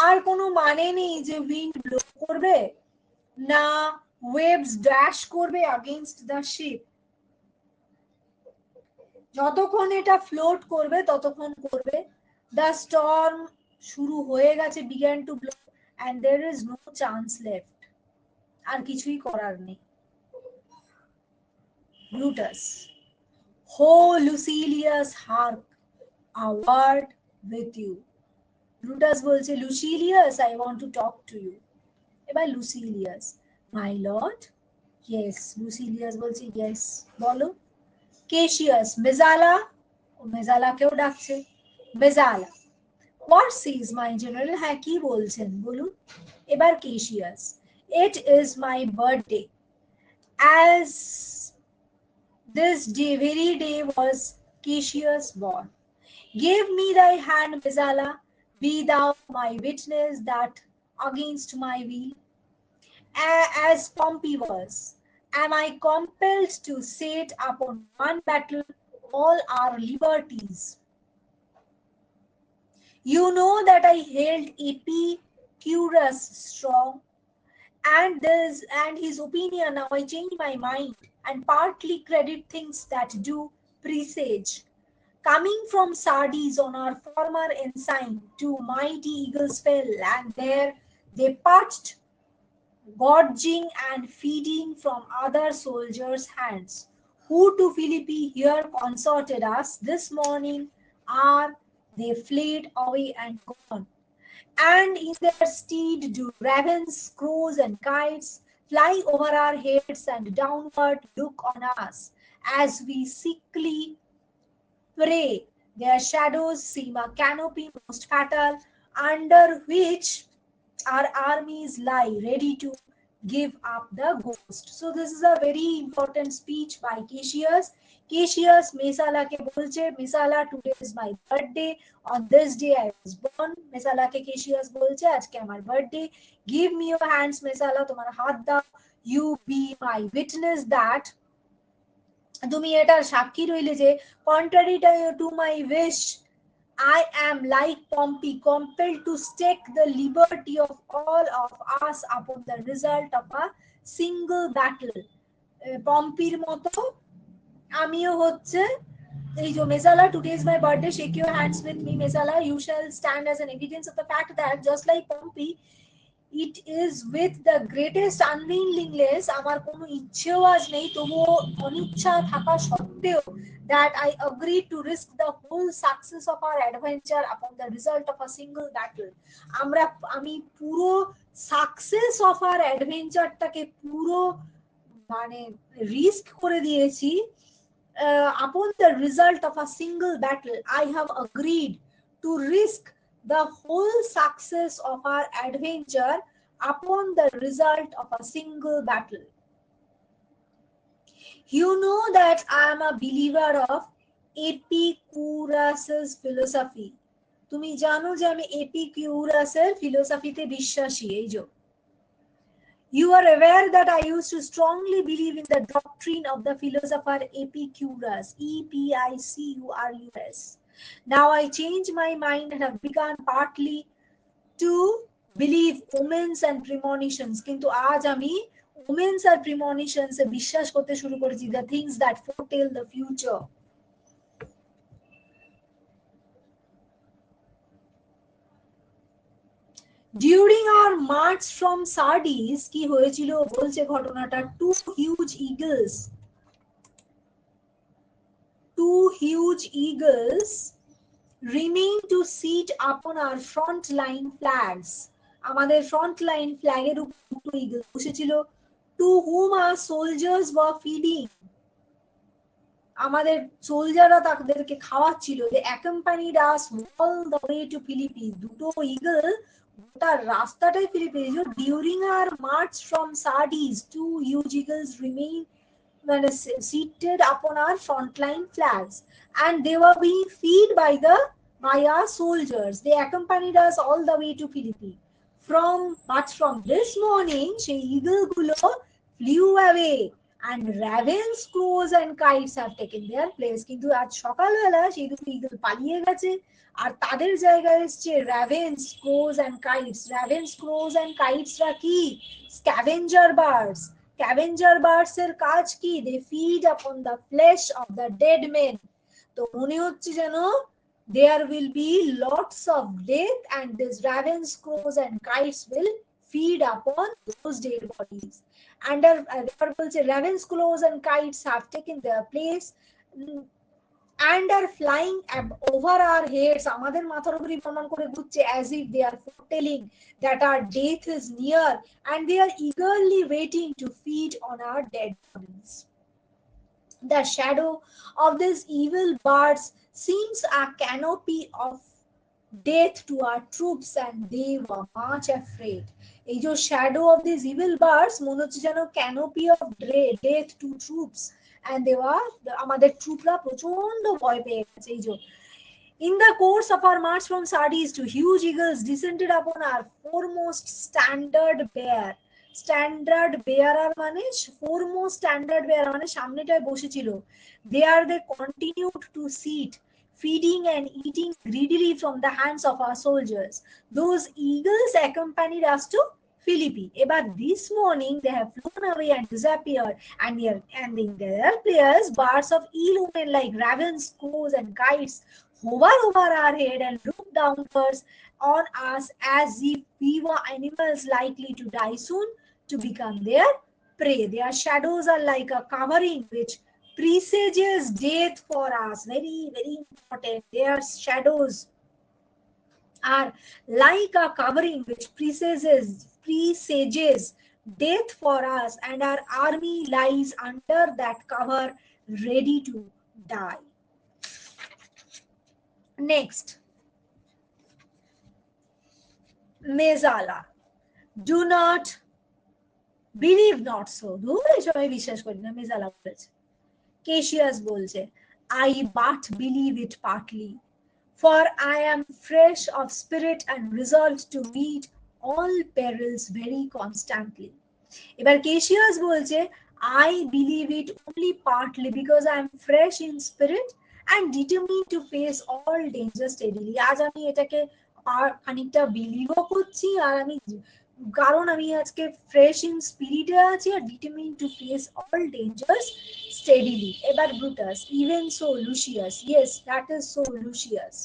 আর কোনো মানে নেই যে wind blow করবে না waves dash করবে against the ship, যতক্ষণ এটা ফ্লোট করবে ততক্ষণ করবে। দ্য স্টর্ম শুরু হয়ে গেছে, began to blow, and there is no chance left, আর কিছুই করার নেই। Brutus, ho Lucilius hark, a word with you. Brutus বলছে, Lucilius I want to talk to you. এবার লুসিলিয়াস, মাই লর্ড। ইয়েস, লুসিলিয়াস বলছে, ইয়েস বলো। কেশিয়াস, মেজালা, ও মেজালাকেও ডাকছে, মেজালা, হোয়াট সিজ মাই জেনারেল, হ্যাঁ কি বলছেন বলুন। এবার Cassius, it is my birthday, as this day very day was Cassius born. Give me thy hand, Mesala, be thou my witness that against my will, as Pompey was, am I compelled to set upon one battle all our liberties. You know that I held Epicurus strong, and his opinion now I change my mind, and partly credit things that do presage. Coming from Sardis on our former ensign, two mighty eagles fell, and there they perched, gorging and feeding from other soldiers' hands, who to Philippi here consorted us this morning, are they fled away and gone. And in their stead do ravens, crows, and kites fly over our heads and downward look on us, as we sickly pray. Their shadows seem a canopy most fatal, under which our armies lie ready to give up the ghost. So this is a very important speech by Cassius. Cassius Mesala ke bolche, Mesala, today is my birthday, on this day I was born. Mesala ke Cassius bolche, ajke amar birthday, give me your hands Mesala, tomar hath dao, you be my witness that তুমি এটার সাক্ষী রইলে যে contrary to my wish I am like Pompey compelled to stake the liberty of all of us upon the result of a single battle. পম্পির মতো আমিও হচ্ছে এই যে মেসালা, today is my birthday, shake your hands with me Mesala, you shall stand as an evidence of the fact that just like Pompey, it is with the greatest unwillingness, আমার কোনো ইচ্ছেও আজ নেই, তবুও অনিচ্ছা থাকা সত্ত্বেও that I agreed to risk the whole success of our adventure upon the result of a single battle. আমি পুরো সাকসেস অফ আর অ্যাডভেঞ্চারটাকে পুরো মানে রিস্ক করে দিয়েছি upon the result of a single battle. I have agreed to risk the whole success of our adventure upon the result of a single battle. You know that I am a believer of Epicurus's philosophy. তুমি জানো যে আমি এপিকিউরাসের ফিলোসফিতে বিশ্বাসী। এই যে You are aware that I used to strongly believe in the doctrine of the philosopher Epicurus, Epicurus. Now I changed my mind and have begun partly to believe omens and premonitions. Kintu aaj ami omens and premonitions e bishwash korte shuru korechi, the things that foretell the future. During our march from Sardis, ki hoyechilo bolche ghotonata, two huge eagles remained to sit upon our front line flags. আমাদের front line flag এর উপর দুটো eagle বসেছিল, to whom our soldiers were feeding. আমাদের সোলজাররা তাদেরকে খাওয়াচ্ছিল। they accompanied us all the way to Philippines. দুটো eagle গোটা রাস্তাটাই Philippines. during our march from Sardis, two huge eagles remained seated upon our frontline flags, and they were being fed by our soldiers. They accompanied us all the way to Philippines. But from this morning, সেই eagle গুলো flew away, and ravens, crows, and kites have taken their place. কিন্তু আজ সকালবেলা সেই দুটো eagle পালিয়ে গেছে, আর তাদের জায়গায় এসছে ravens, crows, and kites. ravens, crows, and kites রা কি? scavenger birds. Scavenger birds এর কাজ কি? they feed upon the flesh of the dead men. তো মনে হচ্ছে যেন there will be lots of death, and these ravens, crows, and kites will feed upon those dead bodies. And ravens, crows, and kites have taken their place and are flying over our heads. আমাদের মাথার উপরে ভ্রমণ করে ঘুরছে, as if they are foretelling that our death is near, and they are eagerly waiting to feed on our dead bodies. The shadow of these evil birds seems a canopy of death to our troops, and they were much afraid. এই যে shadow of these evil birds মনে হচ্ছে যেন canopy of death to troops, and they were আমাদের ট্রুপরা প্রচন্ড ভয় পেয়ে গেছে। এই যে In the course of our march from Sardis, two huge eagles descended upon our foremost standard bearer. Standard bearer মানে foremost standard bearer মানে সামনেটায় বসেছিল। There they continued to sit, feeding and eating greedily from the hands of our soldiers. Those eagles accompanied us to Philippi. But this morning they have flown away and disappeared, and in their place birds of ill omen like ravens, crows, and kites hover over our head and look downwards on us as if we were animals likely to die soon to become their prey. Their shadows are like a covering which presages death for us. Very, very important. Their shadows are like a covering which presages death for us, and our army lies under that cover ready to die. Next, Mezala. Do not believe not so. সবাই বিশ্বাস করি না, মেজালা বলেছে। Cassius বলছে, I but believe it partly, for I am fresh of spirit and resolved to meet all perils very constantly. এবার Cassius বলছে, I believe it only partly because I am fresh in spirit and determined to face all danger steadily. আজ আমি এটাকে খানিকটা বিলিভও করছি, আর আমি কারণ আমি আজকে ফ্রেশ ইন স্পিরিটে আছি আর determined to face all dangers steadily. এবার Brutus, even so Lucius, yes that is so Lucius.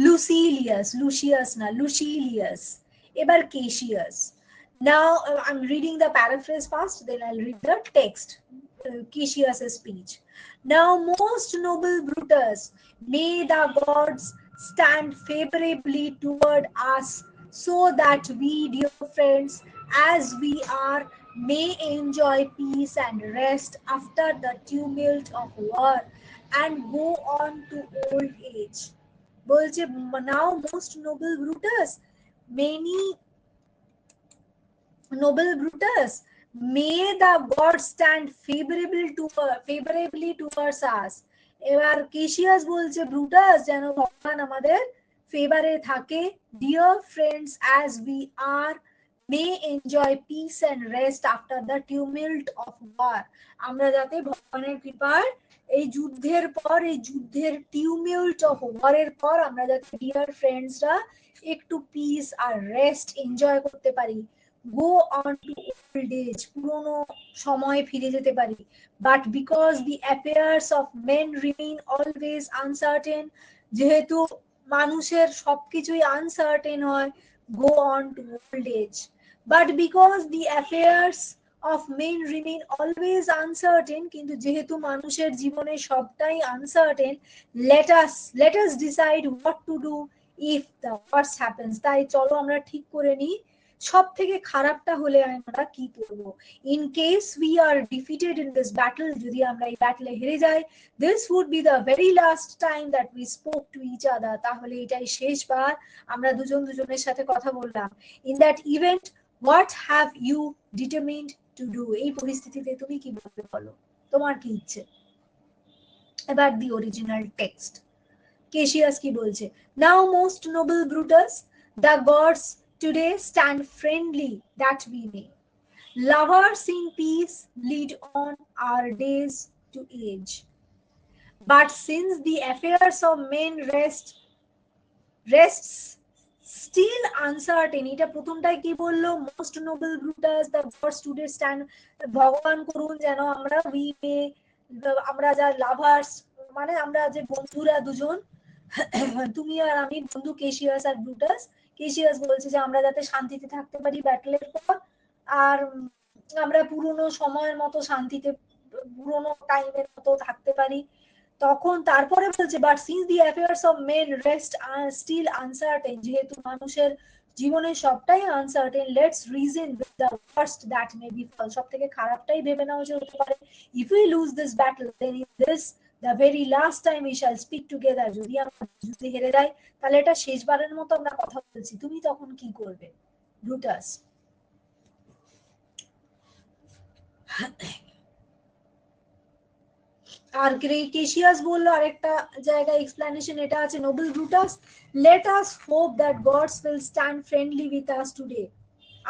Lucilius, Lucius না, Lucilius। এবার Cassius, Now I'm reading the paraphrase first, then I'll read the text. Cassius' speech. Now, most noble Brutus, may the gods stand favorably toward us, so that we, dear friends, as we are, may enjoy peace and rest after the tumult of war and go on to old age. বলছে, now most noble Brutus, many noble Brutus, may the gods stand favorably towards us. এবার কেশিয়াস বলছে Brutus যেন ভগবান আমাদের ফেভারে থাকে, dear friends as we are, may enjoy peace and rest after the tumult of war. আমরা যাতে ভগবানের কৃপায় এই যুদ্ধের পর, এই যুদ্ধের টিউমিল্ট অফ ওয়ারের পর আমরা যাতে ডিয়ার ফ্রেন্ডসরা একটু পিস আর রেস্ট এনজয় করতে পারি, go on to old age, পুরনো সময়ে ফিরে যেতে পারি। But because the affairs of men remain always uncertain, যেহেতু মানুষের সবকিছুই আনসার্টেন হয়, go on to old age. But because the affairs of men remain always uncertain, কিন্তু যেহেতু মানুষের জীবনে সবটাই uncertain, let us decide what to do if the worst happens. তাই চলো আমরা ঠিক করে নিই সব থেকে খারাপটা হলে আমরা কি করব। In case we are defeated in this battle, যদি আমরা এই ব্যাটলে হেরে যাই, this would be the very last time that we spoke to each other, তাহলে এটাই শেষবার আমরা দুজন দুজনের সাথে কথা বললাম। In that event what have you determined to do, এই পরিস্থিতিতে তুমি কি বলবে বলো, তোমার কি ইচ্ছে। এবার দি অরিজিনাল টেক্সট, কেশিয়াস কি বলছে। Now most noble Brutus, the gods today stand friendly that we may, lovers in peace lead on our days to age. But since the affairs of men rests still uncertain, এটা প্রথমটাই কি বললো, most noble Brutus, the gods today stand, ভগবান করুন যেন আমরা we may, আমরা যা lovers মানে আমরা যে বন্ধুরা দুজন, তুমি আর আমি বন্ধু কেশিয়াস আর ব্রুটাস, কেশিয়াস বলছে যে আমরা যাতে শান্তিতে থাকতে পারি ব্যাটলের পর, আর আমরা পুরনো সময়ের মতো শান্তিতে পুরনো টাইমের মতো থাকতে পারি। তখন তারপরে বলছে but since the affairs of men rest are still uncertain, যেহেতু মানুষের জীবনে সবটাই uncertain, let's reason with the worst that may befall, সব থেকে খারাপটাই ভেবে নাও যে হতে পারে। If we lose this battle then in this the very last time we shall speak together, যদি আমরা যুদ্ধে হেরে যাই তাহলে এটা শেষবারের মতো আমরা কথা বলছি, তুমি তখন কি করবে ব্রুটাস। আর কেশিয়াস বললো আরেকটা জায়গায় এক্সপ্লেনেশন এটা আছে, noble Brutus, let us hope that gods will stand friendly with us today,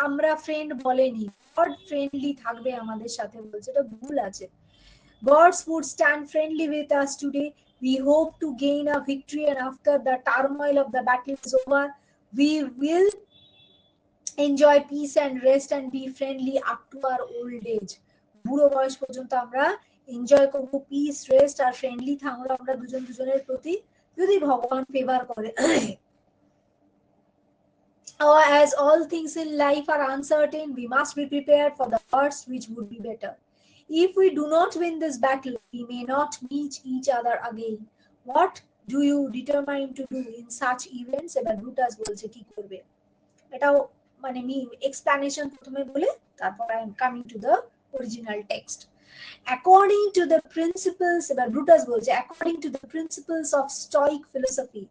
আমরা ফ্রেন্ড বলেনি, গড ফ্রেন্ডলি থাকবে আমাদের সাথে বলছে, এটা ভুল আছে। Gods would stand friendly with us today. We hope to gain a victory, and after the turmoil of the battle is over, we will enjoy peace and rest and be friendly up to our old age. বুড়ো বয়স পর্যন্ত আমরা enjoy করব, piece rest আর friendly থাকবো আমরা দুজন দুজনের প্রতি, যদি ভগবান ফেভার করে। As all things in life are uncertain, we must be prepared for the worst, which would be better. If we do not win this battle, we may not meet each other again. What do you determine to do in such events? এবার Brutus বলছে কি করবে, এটাও মানে explanation প্রথমে বলে তারপর I am coming to the original text. According to the principles, এবার ব্রুটাস বলছে, according to the principles of Stoic philosophy,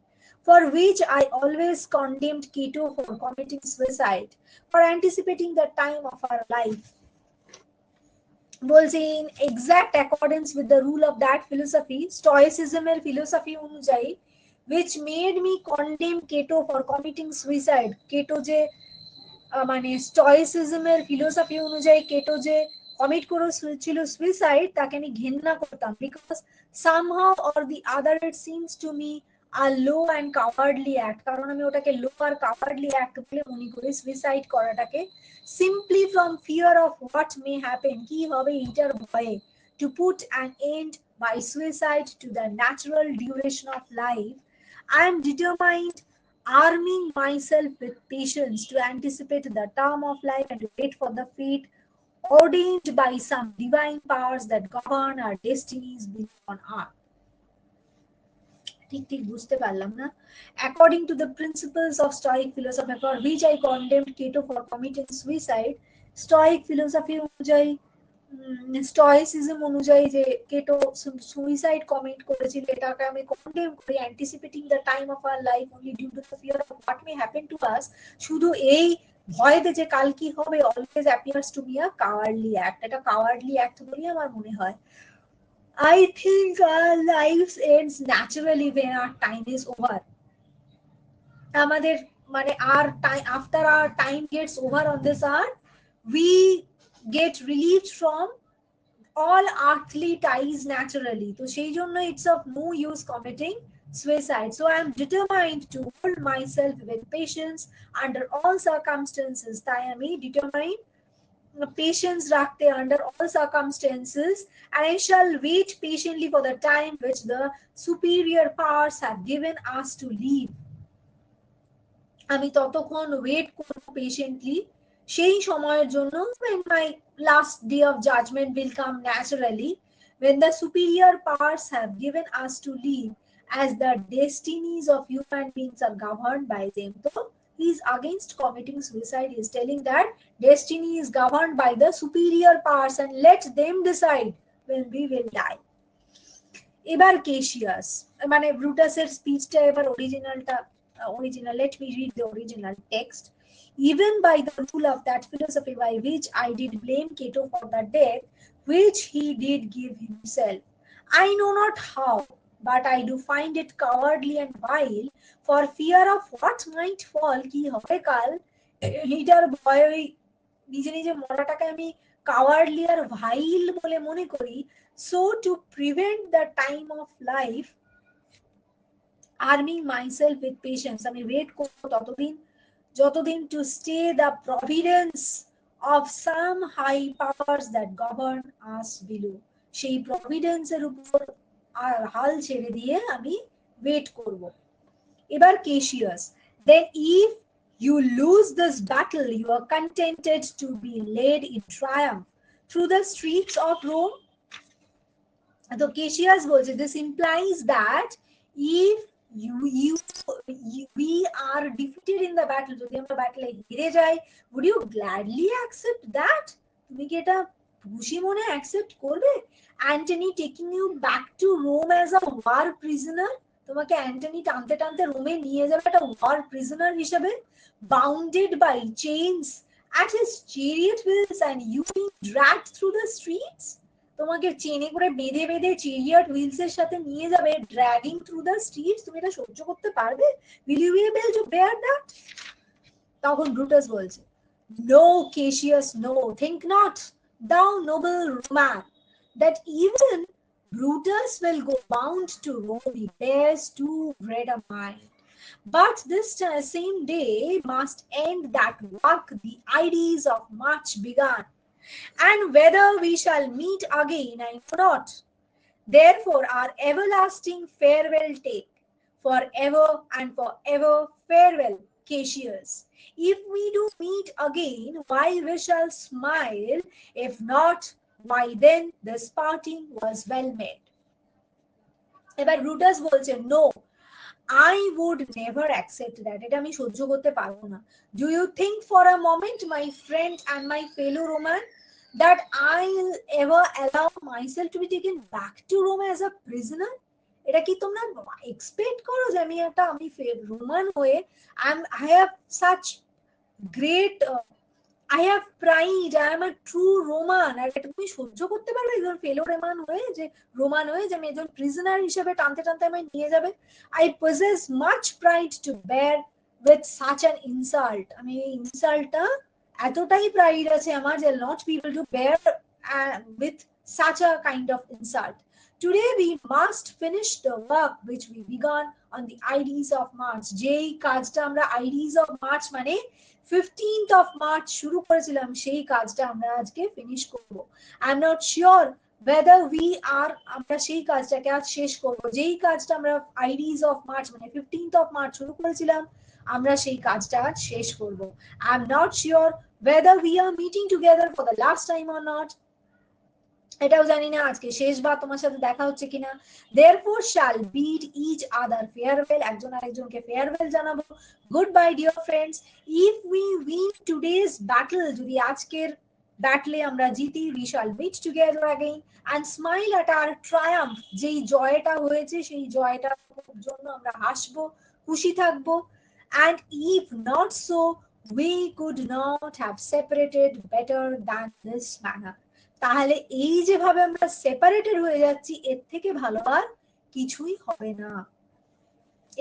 for which I always condemned Cato for committing suicide, for anticipating the time of our life, বলছে in exact accordance with the rule of that philosophy, stoicism এর philosophy অনুযায়ী, which made me condemn Cato for committing suicide, কেটো যে মানে stoicism এর philosophy অনুযায়ী কেটো যে commit করেছিল suicide, তাকে আমি ঘেন্না করতাম, because somehow or the other it seems to me a low and cowardly act, কারণ আমি ওটাকে লো আর কাওয়ার্ডলি অ্যাক্ট বলে মনে করি suicide করাটাকে, simply from fear of what may happen, কি হবে এইটার ভয়ে, to put an end by suicide to the natural duration of life. I am determined arming myself with patience to anticipate the term of life and to wait for the fate ordained by some divine powers that govern our destinies below on earth. ঠিক ঠিক বুঝতে পারলাম না। According to the principles of Stoic philosophy for which I condemned Cato for committing suicide, Stoic philosophy অনুযায়ী স্টয়সিজম অনুযায়ী যে কেটো suicide commit করেছিল এটাকে আমি কন্ডেম করি, anticipating the time of our life only due to the fear of what may happen to us. শুধু এই ভয়তে যে কাল কি হবে always appears to be a cowardly act, এটা কাওয়ার্ডলি অ্যাক্ট বলে আমার মনে হয়। I think our lives ends naturally when our time is over. আমাদের মানে our time, after our time gets over on this earth, we get relieved from all earthly ties naturally. So সেই জন্য it's of no use committing suicide. So I am determined to hold myself with patience under all circumstances. তাই আমি determined patience রাখতে under all circumstances, and I shall wait patiently for the time which the superior powers have given us to live. আমি ততক্ষণ wait করব patiently সেই সময়ের জন্য when my last day of judgment will come naturally, when the superior powers have given us to live, as the destinies of human beings are governed by them. So he is against committing suicide. He is telling that destiny is governed by the superior powers and let them decide when we will die. এবার কেশিয়াস মানে ব্রুটাসের স্পিচটা এবার অরিজিনালটা original, let me read the original text. Even by the rule of that philosophy by which I did blame Cato for the death which he did give himself, I know not how, but I do find it cowardly and vile, for fear of what might fall কি হবে কাল, এটার ভয় নিজে নিজে মরাটাকে আমি cowardly আর ভাইল বলে মনে করি। So to prevent the time of life, arming myself with patience, আমি ওয়েট করব ততদিন যতদিন to stay the providence of some high powers that govern us below, সেই প্রভিডেন্সের উপর আর হাল ছেড়ে দিয়ে আমি ওয়েট করব। এবার কেশিয়াস, then if you lose this battle you are contented to be led in triumph through the streets of Rome. তো কেশিয়াস বলছে this implies that if we are defeated in the battle, যদি আমরা ব্যাটলে হেরে যাই, would you gladly accept that? তুমি কি এটা খুশি মনে অ্যাকসেপ্ট করবে? Antony taking you back to Rome as a war prisoner, তোমাকে অ্যান্টনি টানতে টানতে রোমে নিয়ে যাবে একটা ওয়ার প্রিজনার হিসেবে, bounded by chains at his chariot wheels and you being dragged through the streets, তোমাকে চেনে করে বেঁধে বেঁধে চেরিয়ট হুইলস এর সাথে নিয়ে যাবে, ড্র্যাগিং থ্রু দ্য স্ট্রিটস, তুমি এটা সহ্য করতে পারবে? Will you be able to bear that? তখন ব্রুটাস বলছে, no Cassius no, think not thou noble Roman that even Brutus will go bound to Rome, he bears too great a mind. But this same day must end that work the ideas of much begun, and whether we shall meet again I know not. Therefore our everlasting farewell take, forever and forever farewell Cassius. If we do meet again, why we shall smile, if not, why then this parting was well made. এবার Brutus বলছে, no, I would never accept that. এটা আমি সহ্য করতে পারবো না। Do you think for a moment, my friend and my fellow Roman, that I'll ever allow myself to be taken back to Rome as a prisoner? এটা কি তোমরা expect করো যে আমি রোমান হয়ে I have such great I have pride, I am a true Roman, আর এটা তুমি সহ্য করতে পারবে একজন ফেলো রোমান হয়ে যে আমি একজন প্রিজনার হিসেবে টানতে টানতে আমায় নিয়ে যাবে? I possess much pride to bear with such an insult. আমি এই ইনসাল্টটা এতটাই প্রাইড আছে আমার যে not be able to bear with such a kind of insult. Today we must finish the work which we began on the Ides of March. যেই কাজটা আমরা Ides of March মানে 15th of March শুরু করেছিলাম, সেই কাজটা আমরা আজকে ফিনিশ করব। I am not sure whether we are আমরা সেই কাজটাকে আজ শেষ করব। যেই কাজটা আমরা Ides of March মানে 15th of March শুরু করেছিলাম, আমরা সেই কাজটা শেষ করব। I am not sure whether we are meeting together for the last time or not, এটাও জানি না আজকে শেষবার তোমার সাথে দেখা হচ্ছে কিনা। therefore shall bid each other farewell, একজন আরেকজনকে ফেয়ারওয়েল জানাবো। Good bye dear friends, if we win today's battle, যদি আজকের ব্যাটলে আমরা জিতি, we shall meet together again and smile at our triumph, যেই জয়টা হয়েছে সেই জয়টার জন্য আমরা হাসবো, খুশি থাকবো। and if not so, we could not have separated better than this manner, তাহলে এই যেভাবে আমরা সেপারেটেড হয়ে যাচ্ছি এর থেকে ভালো আর কিছুই হবে না।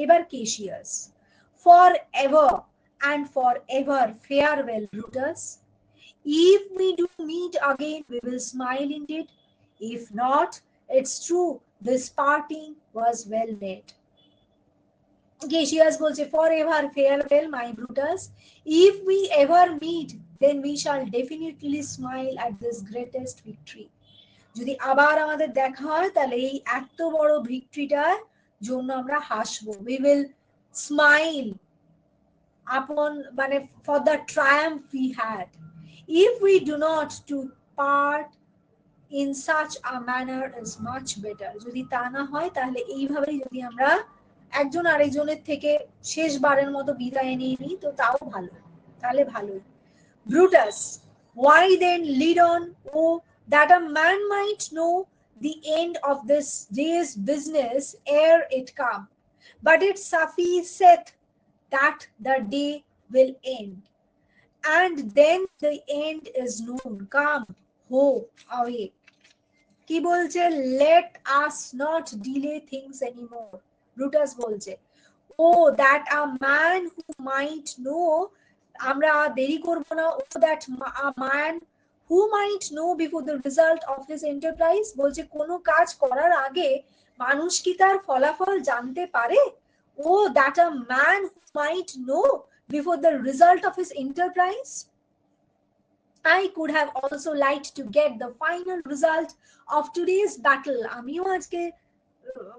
এবার Cassius, for ever and for ever farewell Brutus, if we do meet again we will smile indeed, if not it's true this parting was well made. Cassius বলছে forever farewell my Brutus, if we ever meet then we shall definitely smile at this greatest victory, যদি আবার আমাদের দেখা হয় তাহলে এই এত বড় ভিক্টরিটার জন্য আমরা হাসবো, we will smile upon মানে for the triumph we had, if we do not to part in such a manner is much better, যদি তা না হয় তাহলে এইভাবেই যদি আমরা একজন আরেকজনের থেকে শেষবারের মতো বিদায় নিয়ে নিই তো তাও ভালো, তাহলে ভালোই। Brutus, why then lead on, oh, that a man might know the end of this day's business ere it come, but it sufficeth that the day will end, and then the end is known, come, ho, away. কি বলছে, let us not delay things anymore, Brutus বলছে, O that a man who might know, আমরা দেরি করব না, O that a man who might know before the result of his enterprise, বলছে কোনো কাজ করার আগে মানুষ কি তার ফলাফল জানতে পারে, O that a man who might know before the result of his enterprise, I could have also liked to get the final result of today's battle, আমিও আজকে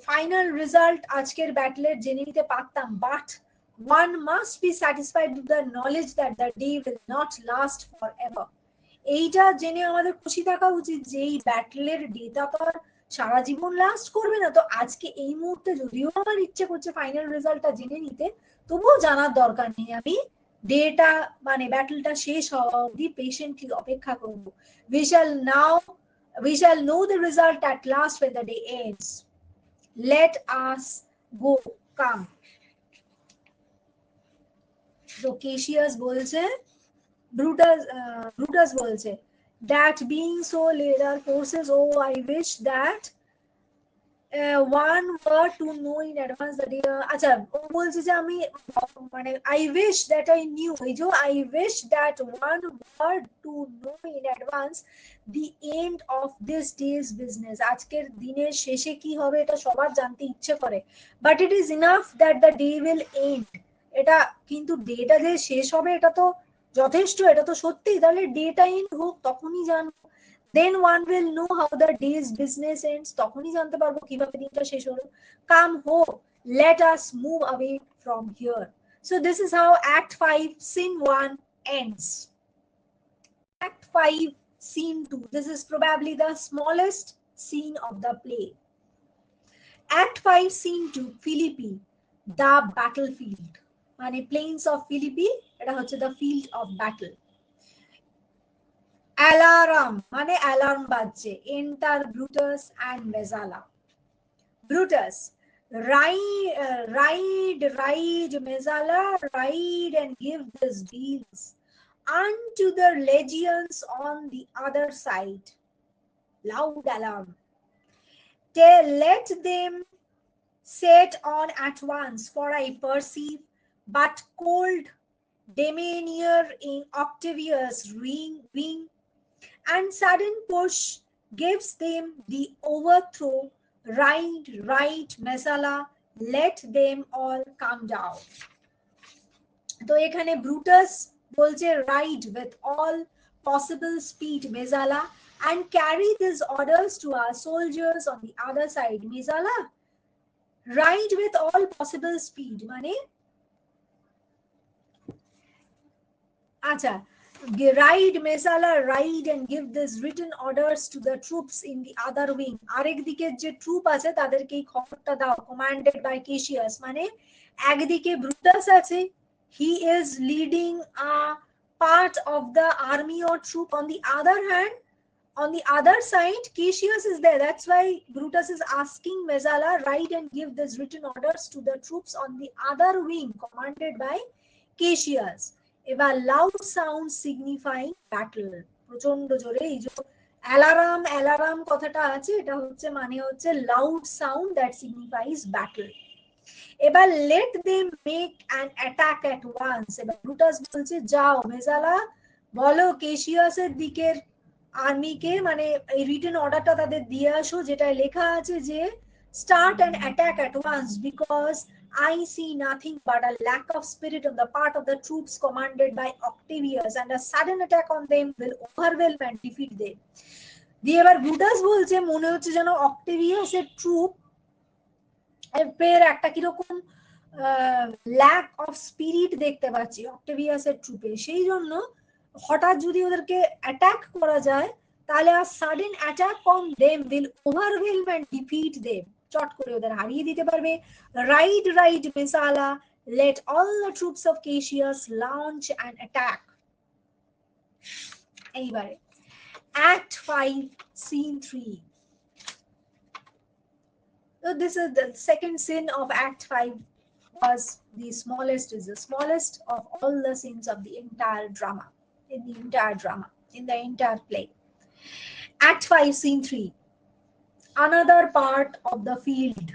ফাইনাল রেজাল্ট আজকের ব্যাটলের জেনে নিতে পারতাম, but one must be satisfied with the knowledge that the day will not last forever, এইটা জেনে আমাদের খুশি থাকা উচিত যে এই ব্যাটলের ডেটা তো আর সারা জীবন লাস্ট করবে না, তো আজকে এই মুহূর্তে যদিও আমার ইচ্ছে করছে ফাইনাল রেজাল্টটা জেনে নিতে, তবুও জানার দরকার নেই, আমি ডেটা মানে ব্যাটলটা শেষ হওয়া অবধি পেশেন্টলি অপেক্ষা করব। we shall know the result at last when the day ends, let us go, come. তো কেশিয়াস বলছে, ব্রুটাস বলছে, that being so later forces, oh I wish that one were to know in advance that আচ্ছা ও বলছে যে আমি মানে I wish that I knew, এই যে I wish that one were to know in advance the end of this day's business, আজকের দিনের শেষে কি হবে এটা সবার জানতে ইচ্ছে করে, but it is enough that the day will end, এটা কিন্তু ডেটা যে শেষ হবে এটা তো যথেষ্ট, এটা তো সত্যি, তাহলে ডেটা এন্ড হোক তখনই জানবো, then one will know how the day's business ends, তখনই জানতে পারবো কিভাবে দিনটা শেষ হলো, come home, let us move away from here. So this is how act 5 scene 1 ends. Act 5 scene 2, this is probably the smallest scene of the play. Act 5 scene 2 Philippi, the battlefield, মানে plains of Philippi, এটা হচ্ছে the field of battle. Alarum, মানে alarm বাজছে, enter Brutus and Messala. Brutus, ride, Messala, ride and give these deals unto the legions on the other side. Loud alarm. Let them set on at once, for I perceive but cold demeanor in Octavius' wing, and sudden push gives them the overthrow. Right, Messala, let them all come down. তো এখানে Brutus বলছে ride with all possible speed Messala and carry these orders to our soldiers on the other side. Messala, ride with all possible speed, মানে আচ্ছা, ride Mesala, ride and give this written orders to the troops in the other wing. আরেক দিকের যে troop আছে তাদেরকে এই খবরটা দাও, commanded by Cassius, মানে একদিকে ব্রুটাস আছে, he is leading a part of the army or troop. On the other hand, on the other side, Cassius is there. That's why Brutus is asking Mesala, write and give these written orders to the troops on the other wing, commanded by Cassius. এবার loud sound signifying battle. প্রচন্ড জোরে এই যে alarm alarm কথাটা আছে, এটা হচ্ছে মানে হচ্ছে loud sound that signifies battle. এবার let them make an attack at once. এবার ব্রুটাস বলছে যাও মেজালা বলো কেশিয়াসের দিকের আর্মিকে, মানে এই রিটেন অর্ডারটা তাদের দিয়ে আসো যেটায় লেখা আছে যে start an attack at once because I see nothing but a lack of spirit on the part of the troops commanded by Octavius, and a sudden attack on them will overwhelm and defeat them. দিয়ে এবার Brutus বলছে মনে হচ্ছে যেন অক্টেভিয়াসের troop এর একটা কিরকম lack of spirit দেখতে পাচ্ছি অক্টেভিয়াসের ট্রুপে, সেই জন্য হঠাৎ যদি ওদেরকে অ্যাটাক করা যায় তাহলে আর sudden attack on them will overwhelm and defeat them, চট করে ওদের হারিয়ে দিতে পারবে। Ride ride Messala, let all the troops of Cassius launch and attack. এইবারে act 5 scene 3. So this is the second sin of Act 5, was the smallest, is the smallest of all the sins of the entire drama, in the entire drama, in the entire play. Act 5, Scene 3. Another part of the field.